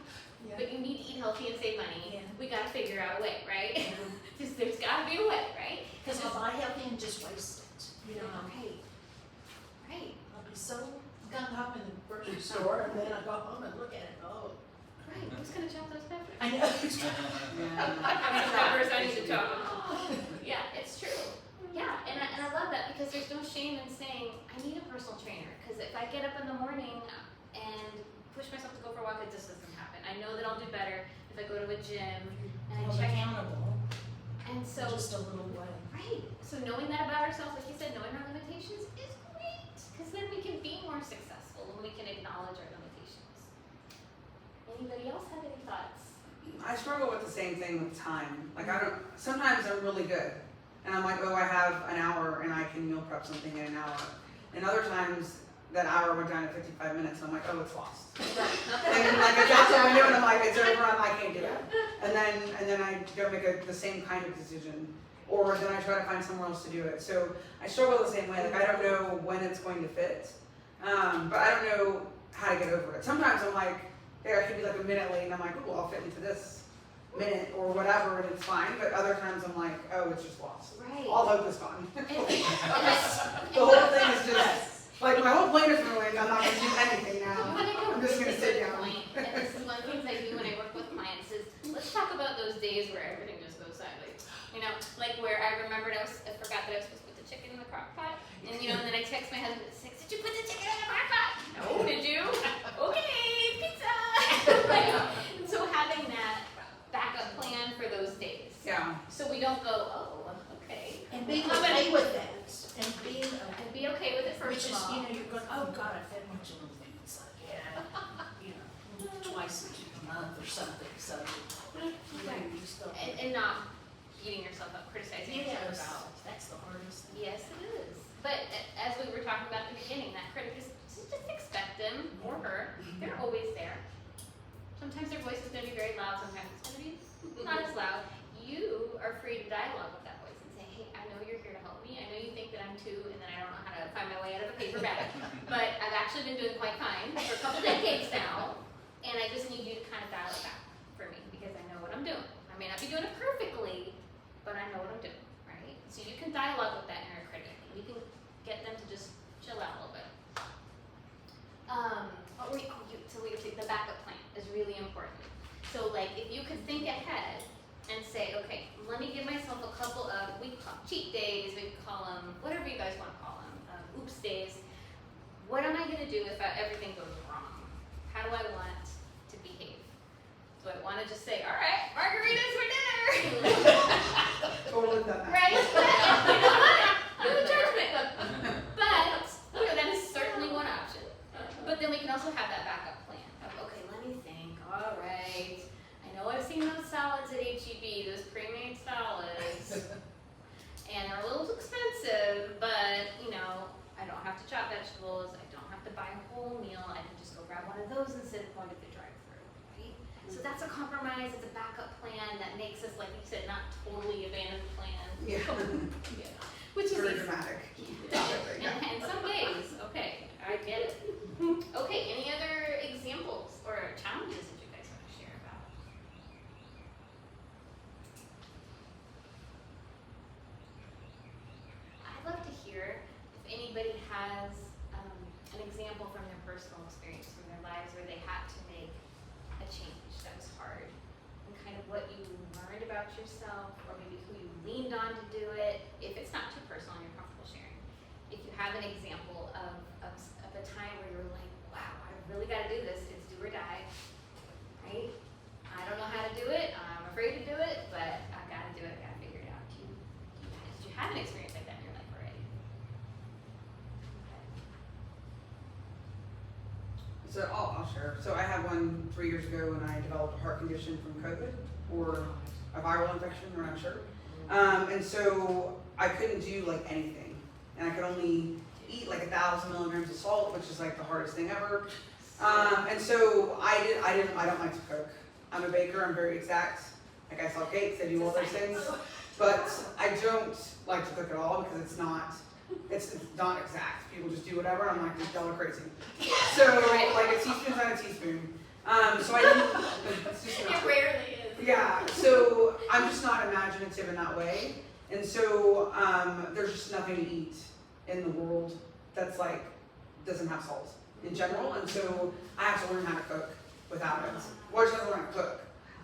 yeah. but you need to eat healthy and save money, Yeah. we gotta figure out a way, right? There's gotta be a way, right? Because if I help and just waste it, you know, Right, right, I'll be so gung ho in the grocery store, and then I go home and look at it. Oh, right, who's gonna chop those peppers? I know. Yeah. How many peppers I need to chop? Yeah, it's true. Yeah, and I love that because there's no shame in saying, I need a personal trainer. Because if I get up in the morning and push myself to go for a walk, it just doesn't happen. I know that I'll do better if I go to a gym and I Hold check. accountable, And so, just a little way. right, so knowing that about ourselves, like you said, knowing our limitations is great. Because then we can be more successful when we can acknowledge our limitations. Anybody else have any thoughts? I struggle with the same thing with time. Like sometimes I'm really good. And I'm like, oh, I have an hour and I can meal prep something in an hour. And other times that hour went down to 55 minutes and I'm like, oh, it's lost. And like I drop the window and I'm like, it's over, I can't do it. And then I go make the same kind of decision. Or then I try to find somewhere else to do it. So I struggle the same way. Like I don't know when it's going to fit. But I don't know how to get over it. Sometimes I'm like, there, I could be like a minute late and I'm like, oh, well, I'll fit into this minute or whatever and it's fine. But other times I'm like, oh, it's just lost. Right. All hope is gone. And- The whole thing is just, like my whole plan is ruined. I'm not going to do anything now. I'm just going to sit down. Point, and this is one of the things I do when I work with clients is, let's talk about those days where everything just goes sideways. You know, like where I remembered I forgot that I was supposed to put the chicken in the crock pot. And you know, and then I text my husband at 6, did you put the chicken in the crock pot? No, did you? Okay, pizza. And so having that backup plan for those days. Yeah. So we don't go, oh, okay. And being How about okay with that. And being And be okay with it which first is, of all. you know, you're going, oh God, I fed my children foods like, yeah, you know, twice a month or something, so. You know, you just go. And not beating yourself up, criticizing yourself Yes, about. that's the hardest thing. Yes, it is. But as we were talking about at the beginning, that critic just expect them or her. They're always there. Sometimes their voice is going to be very loud. Sometimes it's going to be not as loud. You are free to dialogue with that voice and say, hey, I know you're here to help me. I know you think that I'm two and that I don't know how to find my way out of a paper bag. But I've actually been doing quite fine for a couple decades now. And I just need you to kind of dial it back for me because I know what I'm doing. I may not be doing it perfectly, but I know what I'm doing, right? So you can dialogue with that inner critic. You can get them to just chill out a little bit. The backup plan is really important. So like if you could think ahead and say, okay, let me give myself a couple of, we call cheat days, we call them, whatever you guys want to call them, oops days. What am I going to do if everything goes wrong? How do I want to behave? Do I want to just say, all right, margaritas for dinner? Totally done that. Right? You know what? No judgment. But, you know, that is certainly one option. But then we can also have that backup plan of, okay, let me think, all right. I know I've seen those salads at HEB, those pre-made salads. And they're a little expensive, but, you know, I don't have to chop vegetables. I don't have to buy a whole meal. I can just go grab one of those instead of going to the drive-thru, right? So that's a compromise, it's a backup plan that makes us, like you said, not totally abandon the plan. Yeah. Yeah. Which is Very easy. dramatic. And some days, okay, I get it. Okay, any other examples or challenges that you guys want to share about? I'd love to hear if anybody has an example from their personal experience, from their lives, where they had to make a change that was hard, and kind of what you learned about yourself, or maybe who you leaned on to do it. If it's not too personal and you're comfortable sharing, if you have an example of a time where you were like, wow, I really got to do this, it's do or die, right? I don't know how to do it, I'm afraid to do it, but I got to do it, I got to figure it out. Did you have an experience like that in your life already? So I'll share. So I had one 3 years ago when I developed a heart condition from COVID or a viral infection, we're not sure. And so I couldn't do like anything, and I could only eat like 1,000 milligrams of salt, which is like the hardest thing ever. And so I don't like to cook. I'm a baker, I'm very exact. Like I sell cakes, I do all those things. But I don't like to cook at all because it's not exact. People just do whatever. I'm like, y'all are crazy. So like a teaspoon's not a teaspoon. So I didn't, it's just not. It rarely is. Yeah, so I'm just not imaginative in that way. And so there's just nothing to eat in the world that's like, doesn't have salt in general. And so I have to learn how to cook without it. Or just have to learn to cook.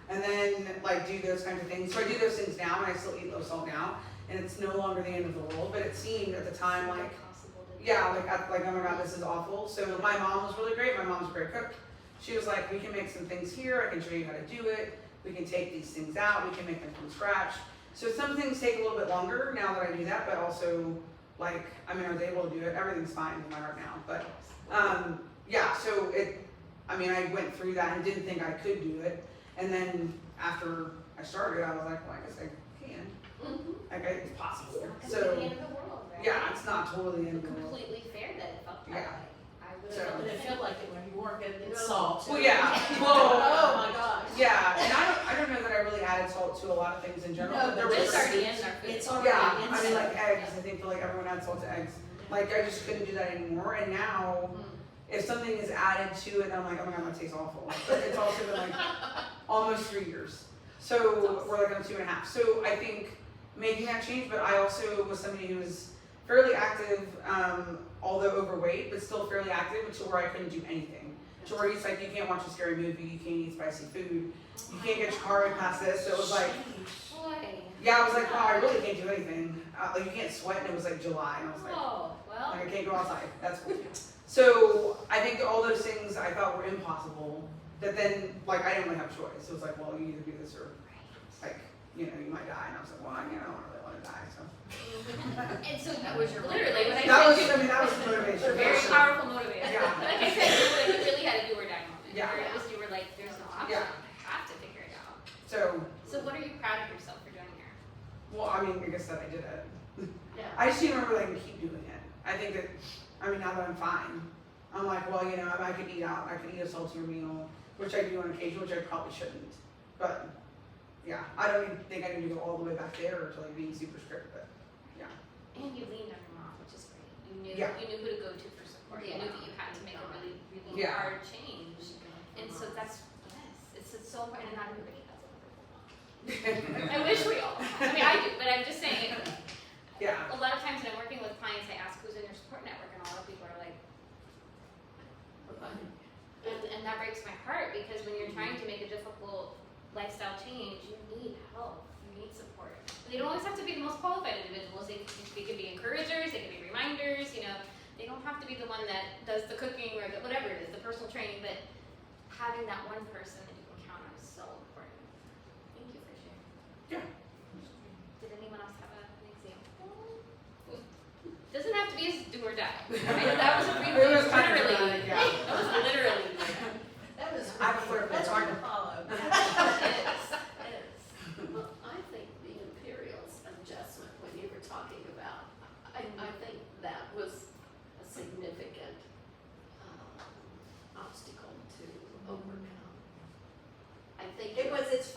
And then like do those kinds of things. So I do those things now, and I still eat low salt now. And it's no longer the end of the world, but it seemed at the time like, yeah, like oh my god, this is awful. So my mom was really great. My mom's a great cook. She was like, we can make some things here. I can show you how to do it. We can take these things out. We can make them from scratch. So some things take a little bit longer now that I do that, but also like, I mean, I was able to do it. Everything's fine with my heart now. But yeah, so I went through that and didn't think I could do it. And then after I started, I was like, well, I guess I can. Like, it's possible. It's So the end of the world, right? yeah, it's not totally the end of the world. Completely fair that it felt that Yeah. way. I would So- have But it felt like it when you weren't getting the salt. Well, yeah. Oh my gosh. Yeah, and I don't know that I really added salt to a lot of things in general. No, but there but was It's just- already in our food. It's already yeah, in I mean like stuff. eggs. I think like everyone adds salt to eggs. Like I just couldn't do that anymore. And now, if something is added to it, I'm like, oh my god, that tastes awful. But it's also been like almost 3 years. So we're like on 2.5. So I think making that change, but I also was somebody who was fairly active, although overweight, but still fairly active, to where I couldn't do anything. To where it's like, you can't watch a scary movie, you can't eat spicy food, you can't get your car right past this. So it was like, Boy. yeah, I was like, wow, I really can't do anything. Like you can't sweat, and it was like July, and I was like, Oh, well. like I can't go outside. That's cool. So I think all those things I thought were impossible, that then like I didn't really have a choice. It was like, well, you either do this or like, you know, you might die. And I was like, well, I don't really want to die. So And so That was your literally, when I that was, said I mean, that was the motivation. you're very powerful motivator. Yeah. Like I said, you really had a do or die moment. Yeah. Where it was, you were like, there's no option. Yeah. I have to figure it out. So, So what are you proud of yourself for doing here? well, I mean, like I said, I did it. Yeah. I just didn't remember that I can keep doing it. I think that, I mean, now that I'm fine, I'm like, well, you know, I could eat out. I could eat a saltier meal, which I do on occasion, which I probably shouldn't. But yeah, I don't even think I need to go all the way back there to like being super strict. But yeah, And you leaned on your mom, which is great. You knew Yeah. you knew who to go to for support. You knew that you had to make a really, really Yeah. hard change. And so that's it's so important, and not everybody has a wonderful mom. I wish we all. I mean, I do, but I'm just saying. yeah, A lot of times when I'm working with clients, I ask who's in your support network, and a lot of people are like, and that breaks my heart, because when you're trying to make a difficult lifestyle change, you need help, you need support. They don't always have to be the most qualified individuals. They could be encouragers, they could be reminders. You know, they don't have to be the one that does the cooking or whatever it is, the personal training. But having that one person that you can count on is so important. Thank you for sharing. yeah. Did anyone else have an example? Doesn't have to be a do or die. I know that was a It was kind of literally. dramatic, yeah. That was literally. That was, I prefer that's hard to that. follow. It is. Well, I think the Imperial's adjustment, when you were talking about, I think that was a significant obstacle to overcome. I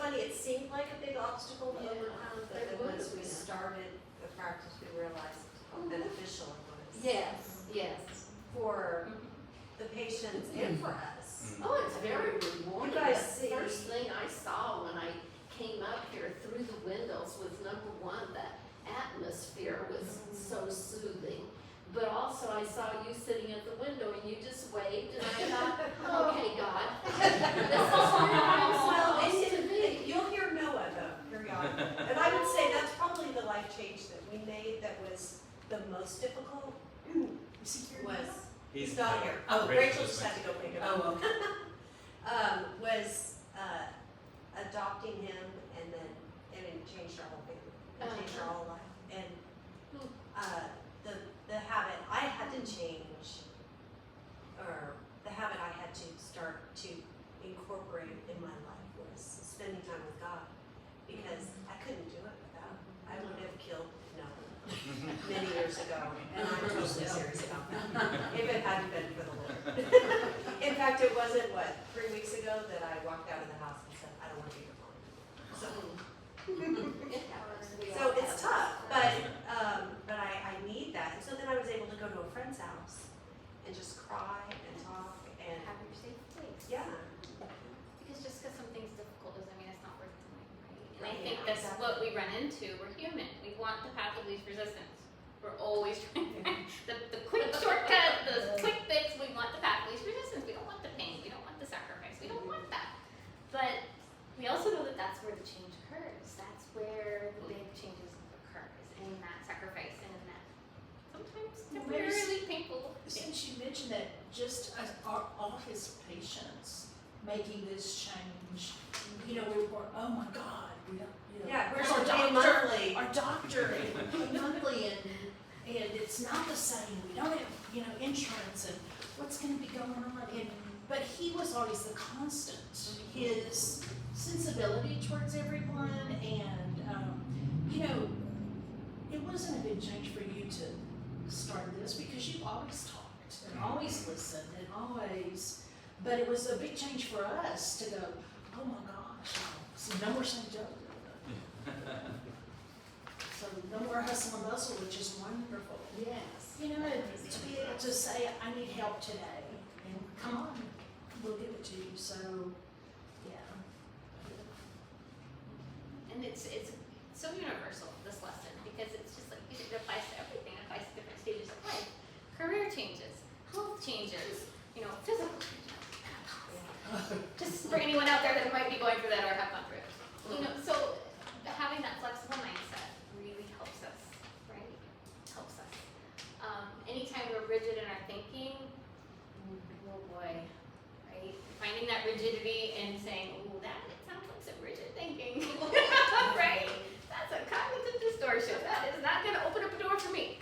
funny, it seemed like a big obstacle to Yeah, overcome, but it then would once have we been. started the practice, we realized how beneficial it was. Yes. For the patients and for us. Oh, it's very rewarding. You guys The see- first thing I saw when I came up here through the windows was number one, that atmosphere was so soothing. But also I saw you sitting at the window and you just waved and I thought, okay, God, this is where I'm Well, supposed to and be. you'll hear Noah though, periodically. And I would say that's probably the life change that we made that was the most difficult Is he here was, now? he's not here. Oh, Rachel just had to go pick him up. Oh, okay. Was adopting him and then, and it changed our whole family. It changed our whole life. And the habit I had to change, or the habit I had to start to incorporate in my life was spending time with God. Because I couldn't do it without. I would have killed Noah many years ago, and I'm totally serious about that. If it hadn't been for the Lord. In fact, it wasn't, 3 weeks ago that I walked out of the house and said, I don't want to be your mom. So, It happens. We so all it's have tough, this. but I need that. And so then I was able to go to a friend's house and just cry and talk and, Have your safe place. yeah. Because just because something's difficult doesn't mean it's not worth doing, right? And I Right, think yeah, that's exactly. what we run into. We're human. We want the path of least resistance. We're always trying to find the quick shortcut, the quick fix. We want the path of least resistance. We don't want the pain. We don't want the sacrifice. We don't want that. But we also know that that's where the change occurs. That's where the big changes occur, is in that sacrifice and in that sometimes temporarily painful. Since you mentioned that, just as all his patients making this change, we were, oh my God, we don't, Yeah, where's we're our paying doctor? monthly. Our doctor, and monthly, and it's not the same, we don't have, insurance, and what's gonna be going on, but he was always the constant, his sensibility towards everyone, and, it wasn't a big change for you to start this, because you've always talked, and always listened, and always, but it was a big change for us to go, oh my gosh, so no more St. Joe. So no more hustle and bustle, which is wonderful. Yes. To be able to say, I need help today, and come on, we'll give it to you, so, yeah. And it's so universal, this lesson, because it's just like, it applies to everything. It applies to different stages of life. Career changes, health changes, physical changes. Just for anyone out there that might be going through that or have gone through it. So having that flexible mindset really helps us, right? Helps us. Anytime we're rigid in our thinking, oh boy, right? Finding that rigidity and saying, oh, it sounds like some rigid thinking, right? That's a cognitive distortion. That is not going to open up a door for me.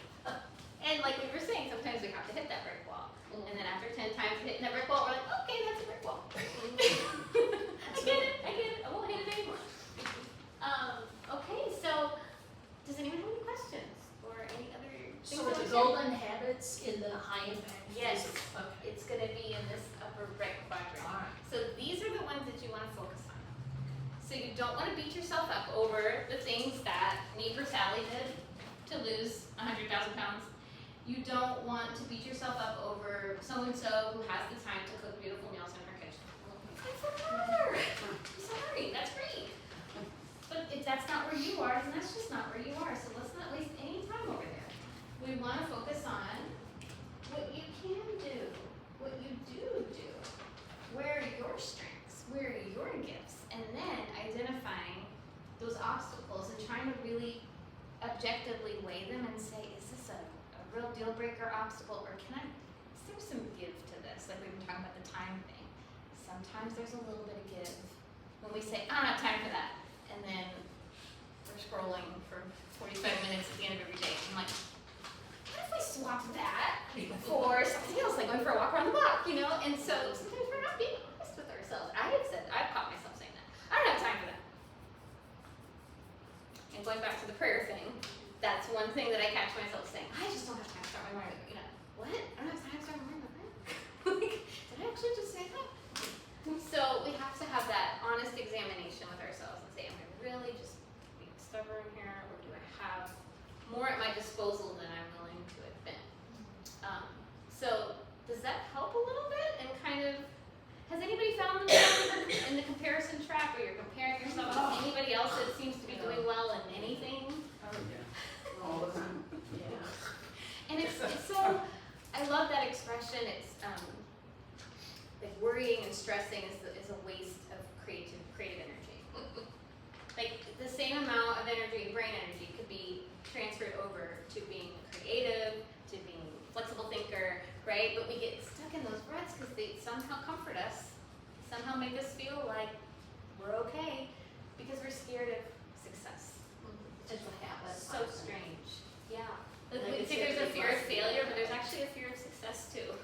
And like we were saying, sometimes we have to hit that brick wall. And then after 10 times of hitting that brick wall, we're like, okay, that's a brick wall. I get it, I won't hit it anymore. Okay, so does anyone have any questions or any other things? So that are we the should- golden habits in the high impact? Yes. Okay. It's going to be in this upper right quadrant. All right. So these are the ones that you want to focus on. So you don't want to beat yourself up over the things that neighbor Sally did to lose 100,000 pounds. You don't want to beat yourself up over so-and-so who has the time to cook beautiful meals in her kitchen. It's her. I'm sorry, that's great. But if that's not where you are, then that's just not where you are. So let's not waste any time over there. We want to focus on what you can do, what you do, where are your strengths, where are your gifts, and then identifying those obstacles and trying to really objectively weigh them and say, is this a real deal breaker obstacle, or is there some give to this? Like we were talking about the time thing. Sometimes there's a little bit of give when we say, I don't have time for that, and then we're scrolling for 45 minutes at the end of every day. I'm like, what if we swapped that for something else, like going for a walk around the block, And so sometimes we're not being honest with ourselves. I've caught myself saying that. I don't have time for that. And going back to the prayer thing, that's one thing that I catch myself saying, I just don't have time to start my morning. What? I don't have time to start my morning with prayer? Did I actually just say that? So we have to have that honest examination with ourselves love that expression. It's like worrying and stressing is a waste of creative energy. Like the same amount of energy, brain energy, could be transferred over to being creative, to being flexible thinker, right? But we get stuck in those ruts because they somehow comfort us, somehow make us feel like we're okay because we're scared of success. It's a habit. So strange. Yeah. Like Like we it's think there's a every fear of lesson. failure, but there's actually a fear of success too.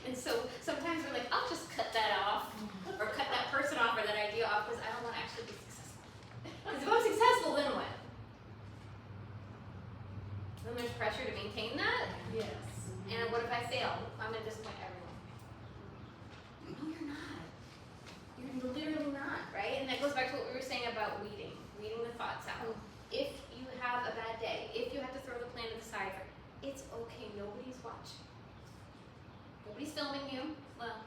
And so sometimes we're like, I'll just cut that off, or cut that person off, or that idea off, because I don't want to actually be successful. Because if I'm successful, then what? Then there's pressure to maintain that. Yes. And what if I fail? I'm going to disappoint everyone. No, you're not. You're literally not, right? And that goes back to what we were saying about weeding the thoughts out. If you have a bad day, if you have to throw the plan to the side, it's okay. Nobody's watching. Nobody's filming you. Well,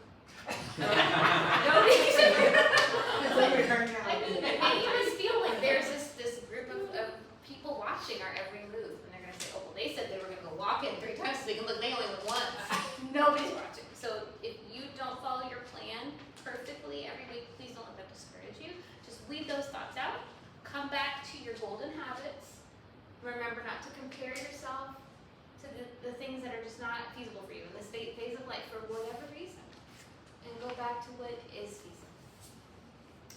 nobody's. I mean, maybe you just feel like there's this group of people watching our every move, and they're gonna say, oh, well, they said they were gonna go walk in 3 times so they can look. They only went once. Nobody's watching. So if you don't follow your plan perfectly every week, please don't let that discourage you. Just weed those thoughts out. Come back to your golden habits. Remember not to compare yourself to the things that are just not feasible for you in this phase of life for whatever reason. And go back to what is feasible.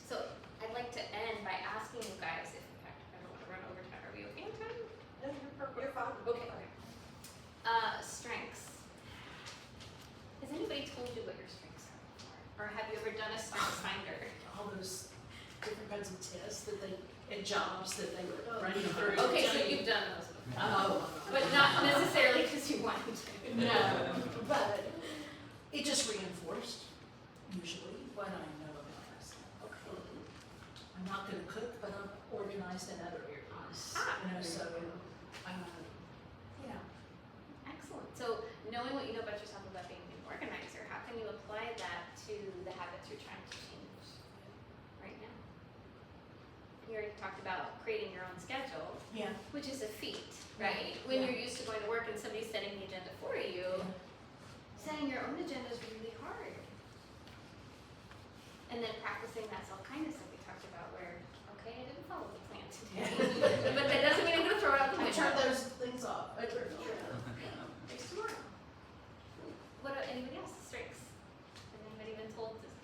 So I'd like to end by asking you guys, if in fact I don't want to run over time. Are we okay on time? No, you're fine. Okay. Strengths. Has anybody told you what your strengths are before? Or have you ever done a strengths finder? All those different kinds of tests that they, and jobs that they were running through. Okay, so you've done those before. Oh. But not necessarily because you wanted to. No, but it just reinforced, usually, what I know about myself. Okay. I'm not gonna cook, but I'm organized in other areas, Ah. you know, so, yeah. Excellent. So knowing what you know about yourself about being an organizer, how can you apply that to the habits you're trying to change right now? You already talked about creating your own schedule, Yeah. which is a feat, right? When you're used to going to work and somebody's setting the agenda for you, setting your own agenda is really hard. And then practicing that self-kindness that we talked about where, okay, I didn't follow the plan today. But that doesn't mean I'm going to throw it out the I window. turn those things off, I turn them off. Next tomorrow. What about anybody else's strengths? Has anybody been told this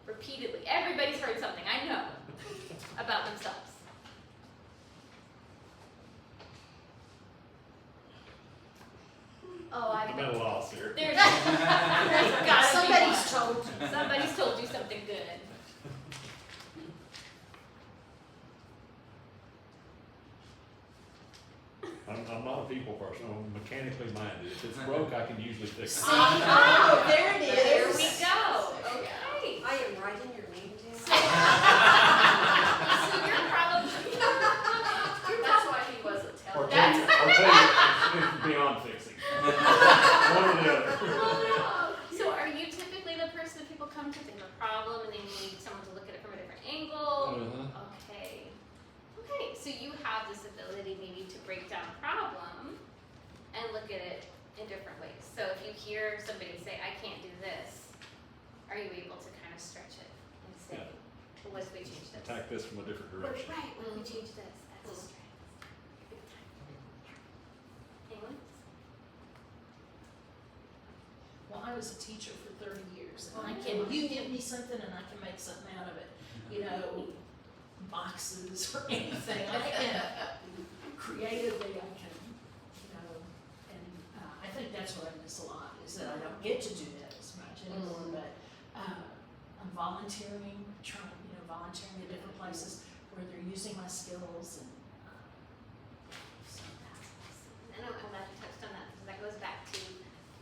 repeatedly? Everybody's heard something, I know, about themselves. Oh, I'm at a loss here. there's gotta Somebody's be told you. one. Somebody's told you something good. I'm not a people person. I'm mechanically minded. If it's broke, I can usually fix it. Oh, there it is. There we go. Okay. I am writing your name down. So you're probably That's why he wasn't Or telling. tell you, it's beyond fixing. One or the other. So are you typically the person that people come to think of a problem and they need someone to look at it from a different angle? Okay. Okay, so you have this ability maybe to break down a problem and look at it in different ways. So if you hear somebody say, I can't do this, are you able to kind of stretch it and say, well, what if we change this? Attack this from a different direction. Right, what if we change this? That's a strength. Big time. Anyone? Well, I was a teacher for 30 years, and you give me something and I can make something out of it. You know, boxes or anything. I can creatively, I can, you know, and I think that's what I miss a lot, is that I don't get to do that as much anymore, but I'm volunteering, volunteering at different places where they're using my skills and so that's And I'm glad you touched on that because that goes back to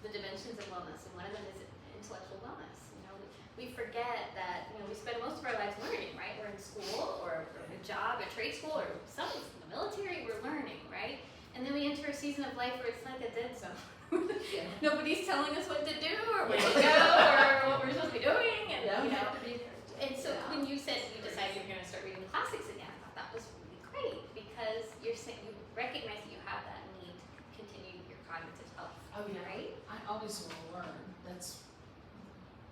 the dimensions of wellness, and one of them is intellectual wellness. You know, we forget that we spend most of our lives learning, right? We're in school or a job, a trade school, or something in the military. We're learning, right? And then we enter a season of life where it's like a dead zone. Nobody's telling us what to do or where to go or what we're supposed to be doing, and And so when you said you decided you're going to start reading the classics again, I thought that was really great because you're saying you recognize that you have that need to continue your cognitive health always will learn, that's,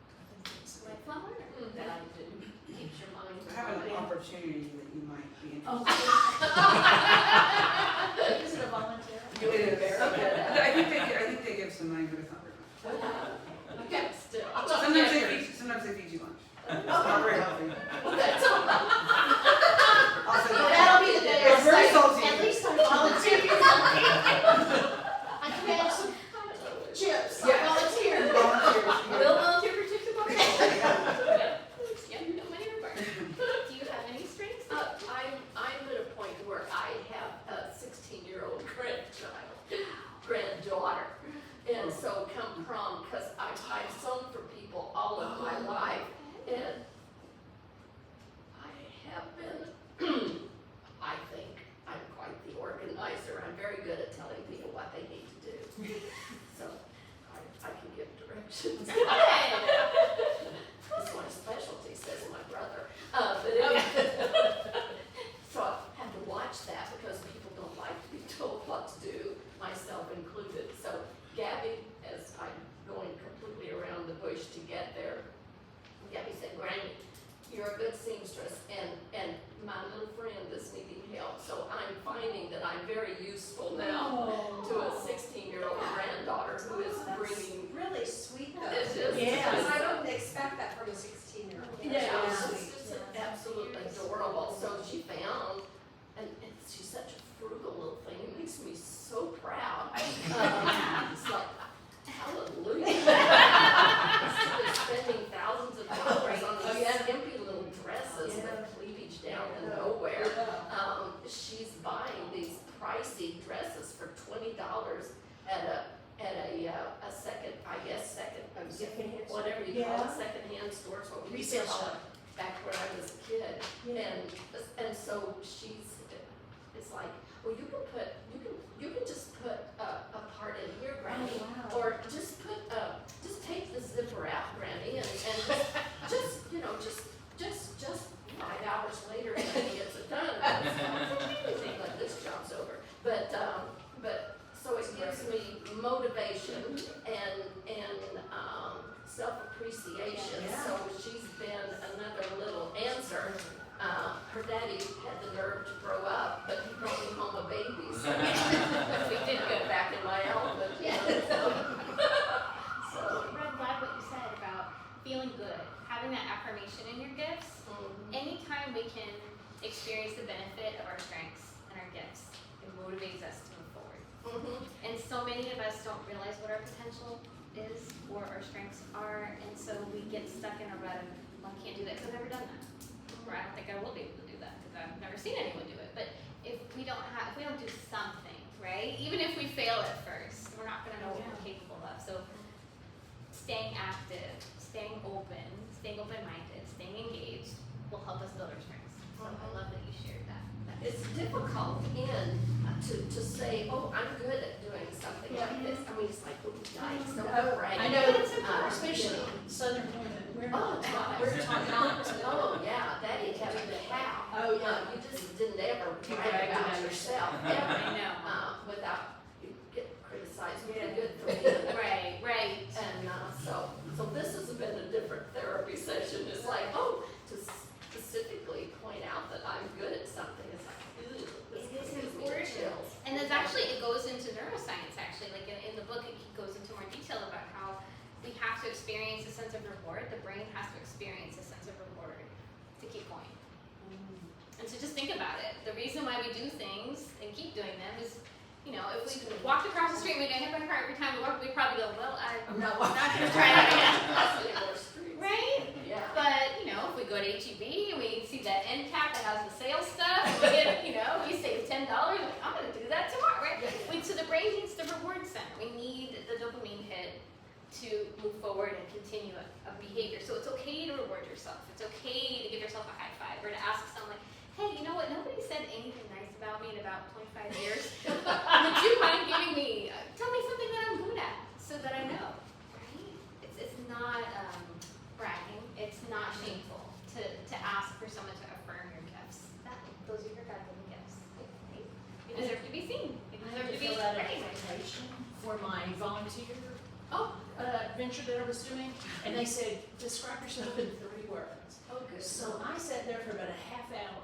I think it's a good Lifelong learner. That I do, keeps your mind I have an going. opportunity that you might be Oh. interested Is it a volunteer? in. It is. Very good at I think they give some money, but it's not very much. Okay, still. Sometimes they feed you lunch. It's not very healthy. Well, that's all right. I'll say Well, that. that'll be the day I It's very say, salty. at least I volunteered. I can have some chips, I Yeah. volunteered. Volunteers. Will volunteer for chips and Yeah. bubbles? Yeah, no money required. Do you have any strengths? I'm at a point where I have a 16-year-old granddaughter. And so come prom, because I've sewn for people all of my life, and I have been, I think I'm quite the organizer. I'm very good at telling people what they need to do. So I can give directions. That's my specialty, says my brother. But anyway, so I have to watch that because people don't like to be told what to do, myself included. So Gabby, as I'm going completely around the bush to get there, Gabby said, Granny, you're a good seamstress, and my little friend is needing help. So I'm finding that I'm very useful now to a 16-year-old granddaughter who is bringing. Really sweet though. It is. Yes. And I I don't don't expect that from a 16-year-old. Yeah, That's it's sweet. just absolutely adorable. So she found, and she's such a frugal little thing. It makes me so proud. It's like, hallelujah. Instead of spending thousands of dollars on these skimpy little dresses with cleavage down to nowhere, she's buying these pricey dresses for $20 at a second, whatever you call it, secondhand stores, what we used to Resale call shop. it back when I was a kid. And so it's like, well, you can just put a part in here, Granny, or just take the zipper out, Granny, and just 5 hours later, Granny gets it done. It's amazing, but this job's over. But so it gives me motivation and self-appreciation. Yeah. So she's been another little answer. Her daddy had the nerve to grow up, but he brought me home a baby, so we did get back in my element. So, I'm glad what you said about feeling good, having that affirmation in your gifts. Anytime we can experience the benefit of our strengths and our gifts, it motivates us to move forward. And so many of us don't realize what our potential is or our strengths are, and so we get stuck in a rut of, well, I can't do that because I've never done that. Or I don't think I will be able to do that because I've never seen anyone do it. But if we don't do something, right? Even if we fail at first, we're not gonna know what we're capable of. So staying active, staying open-minded, staying engaged will help us build our strengths. So I love that you shared that. it's difficult to say, oh, I'm good at doing something like this. I mean, it's like, oh, yikes, don't brag. I know, Especially. Southern women, we're Oh, not taught, we're we're taught not to. Oh, yeah, that is how. Oh, yeah. You just didn't ever You brag bragged about about yourself, I ever, know. without, you get criticized pretty Yeah. good for being. Right. And, so this has been a different therapy session. It's like, oh, to specifically point out that I'm good at something, it's like, ooh, this It is gives me important. chills. And there's actually, it goes into neuroscience actually, like in the book it goes into more detail about how we have to experience a sense of reward, the brain has to experience a sense of reward to keep going. And so just think about it, the reason why we do things and keep doing them is, you know, if we walked across the street and we got hit by a car every time we walk, we'd probably go, well, I'm not gonna try that again. That's the more streets. Right? Yeah. But, you know, if we go to HEB and we see that end cap that has the sales stuff, and we get, you know, we save $10, like, I'm gonna do that tomorrow, right? So the brain needs the reward center. We need the dopamine hit to move forward and continue a behavior. So it's okay to reward yourself. It's okay to give yourself a high five or to ask someone, hey, you know what, nobody said anything nice about me in about 25 years. Would you mind giving me, tell me something that I'm good at so that I know, right? It's not bragging. It's not shameful to ask for someone to affirm your gifts. Those are your God-given gifts, right? You deserve to be seen. You deserve to be Fill out an recognized. application for my volunteer venture that I was doing, and they said, describe yourself in 3 words. Oh, good. So I sat there for about a half hour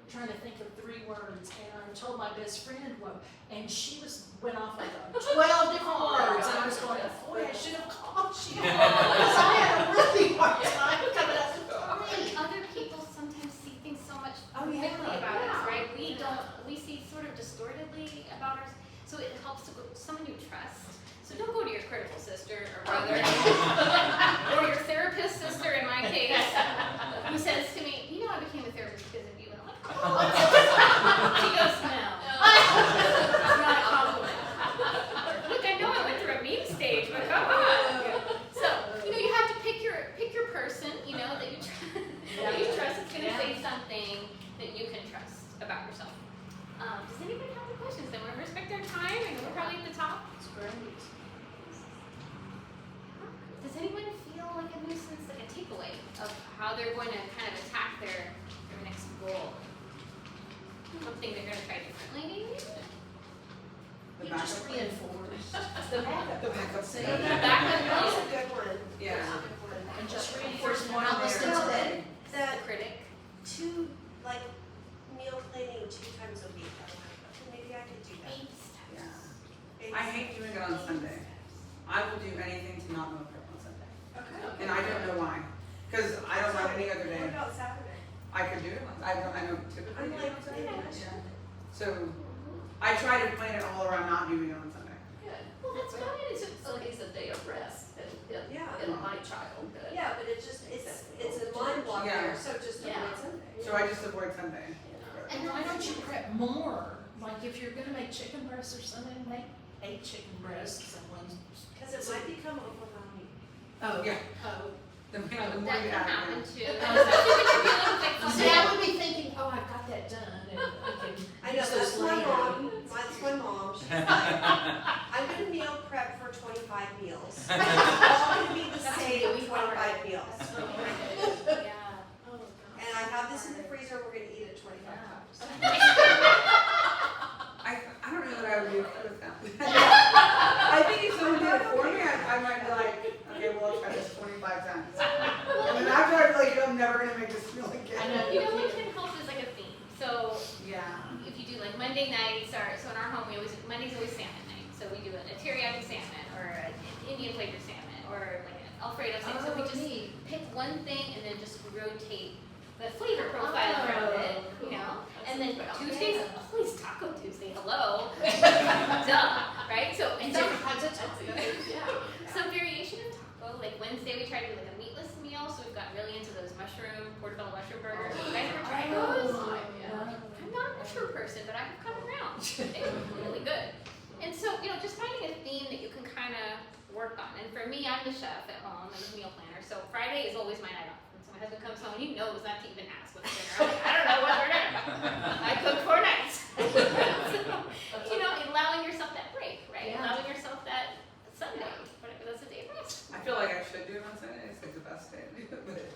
trying to think of 3 words, and I told my best friend one, and she went off like 12 different words, and I was going, boy, I should have called you, because I had a really hard time coming up with And other people sometimes see things so much Oh, yeah. differently about us, right? We Yeah. don't, we see sort of distortedly about ours, so it helps to go, someone you trust. So don't go to your critical sister or brother, or your therapist sister in my case, who says to me, you know, I became a therapist because of you. And I'm like, oh. She goes, no. It's not a compliment. Look, I know I went through a meme stage, but come on. So, you know, you have to pick your person, you know, that you trust is going to say something that you can trust about yourself. Does anybody have any questions? Then we'll respect their time, and we're probably at the top. Does anyone feel like a nuisance, like a takeaway of how they're going to kind of attack their next goal? Something they're going to try differently, maybe? The You just backup. reinforce the backup. The backup. See? Backup That's plan. a good one. Yeah. That's a good one. And just reinforce One more there. listen to them. That The critic. like meal planning 2 times a week, I'm like, okay, maybe I could do that. Yeah. I hate doing it on Sunday. I will do anything to not meal prep on Sunday. Okay. And I don't know why. Because I don't know any other day. What about Saturday? I could do it on, I don't typically I'm do it like, on Sunday. maybe I Yeah. should. So I try to plan it all around not doing it on Sunday. Good. Well, that's Well, good. it's at least a day of rest Yeah. in my childhood. Yeah, but it's just, it's a mind block Yeah. there, so just Yeah. avoid Sunday. So I just avoid Sunday. And why don't you prep more? Like if you're gonna make chicken breasts or something, make 8 chicken breasts and one. Because it might become overwhelming. Oh, Yeah. Oh. The more That you can add, happen yeah. too. Especially when you're feeling like See, I would be thinking, oh, I've got that done, and I can I know, use that's those my later. mom, that's my mom, she's like, I'm gonna meal prep for 25 meals. It's all gonna be the That's same really 25 meals. Yeah. Oh, God. And I have this in the freezer, we're gonna eat it 25 times. I don't know that I would do it with them. I think if someone did it for me, I might be like, okay, well, I'll try this 25 times. And then after I feel like, I'm never gonna make this meal again. I know. You know what can help is like a theme. So Yeah. if you do like Monday nights, or so in our home Monday's always salmon night. So we do a teriyaki salmon or an Indian flavored salmon or like an Alfredo salmon. So we just pick one thing and then just rotate the flavor profile around it, you know. And then Tuesdays, always Taco Tuesday. Hello, duh, right? So and Different kinds of taco. some variation of taco. Like Wednesday, we try to do like a meatless meal. So we've got really into those portobello mushroom burgers. You guys ever tried those? I'm not a mushroom person, but I've come around. They're really good. And so, you know, just finding a theme that you can kind of work on. And for me, I'm the chef at home. I'm the meal planner. So Friday is always my night off. And so my husband comes home and he knows not to even ask what's dinner. I'm like, I don't know what for dinner. I cook 4 nights. So, you know, allowing yourself that break, right? Yeah. Allowing yourself that Sunday, whatever, that's a day of rest. I feel like I should do it on Sunday. It's like the best day to do it, but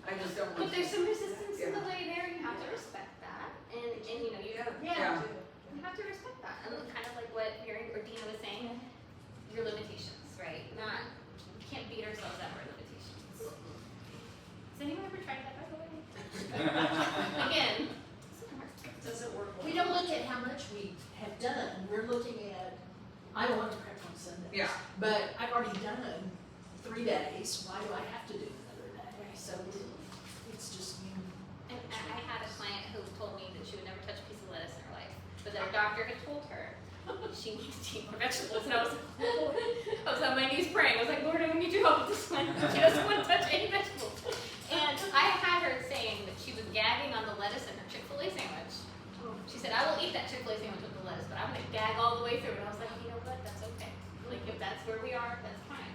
I just don't want But there's to. some resistance in the Yeah. way there. You have to respect that. And you know, you Yeah. You have to respect that. And kind of like what Mary or Dina was saying, your limitations, right? We can't beat ourselves up our limitations. Has anyone ever tried that, by the way? Again, Doesn't work. We don't look at how much we have done, we're looking at, I don't want to prep on Sundays. Yeah. But I've already done 3 days, why do I have to do another day? So it's just, and I had a client who told me that she would never touch a piece of lettuce in her life, but that her doctor had told her she needs to eat more vegetables. And I was like, oh, Lord. I was on my knees praying. I was like, Lord, I need your help with this one. She doesn't want to touch any vegetables. And I had her saying that she was gagging on the lettuce in her Chick-fil-A sandwich. She said, I will eat that Chick-fil-A sandwich with the lettuce, but I'm going to gag all the way through. And I was like, you know what? That's okay. Like, if that's where we are, that's fine.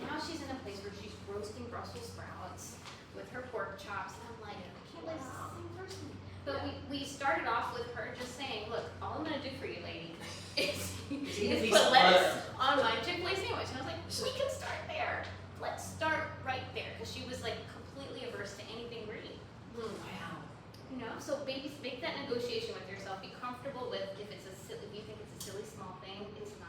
Now she's in a place where she's roasting Brussels sprouts with her pork chops. And I'm like, I can't believe this is the same person. But we started off with her just saying, look, all I'm going to do for you, lady, is put lettuce on my Chick-fil-A sandwich. And I was like, we can start there. Let's start right there. Because she was like completely averse to anything green. wow. You know, so make that negotiation with yourself. Be comfortable with if you think it's a silly small thing, it's not.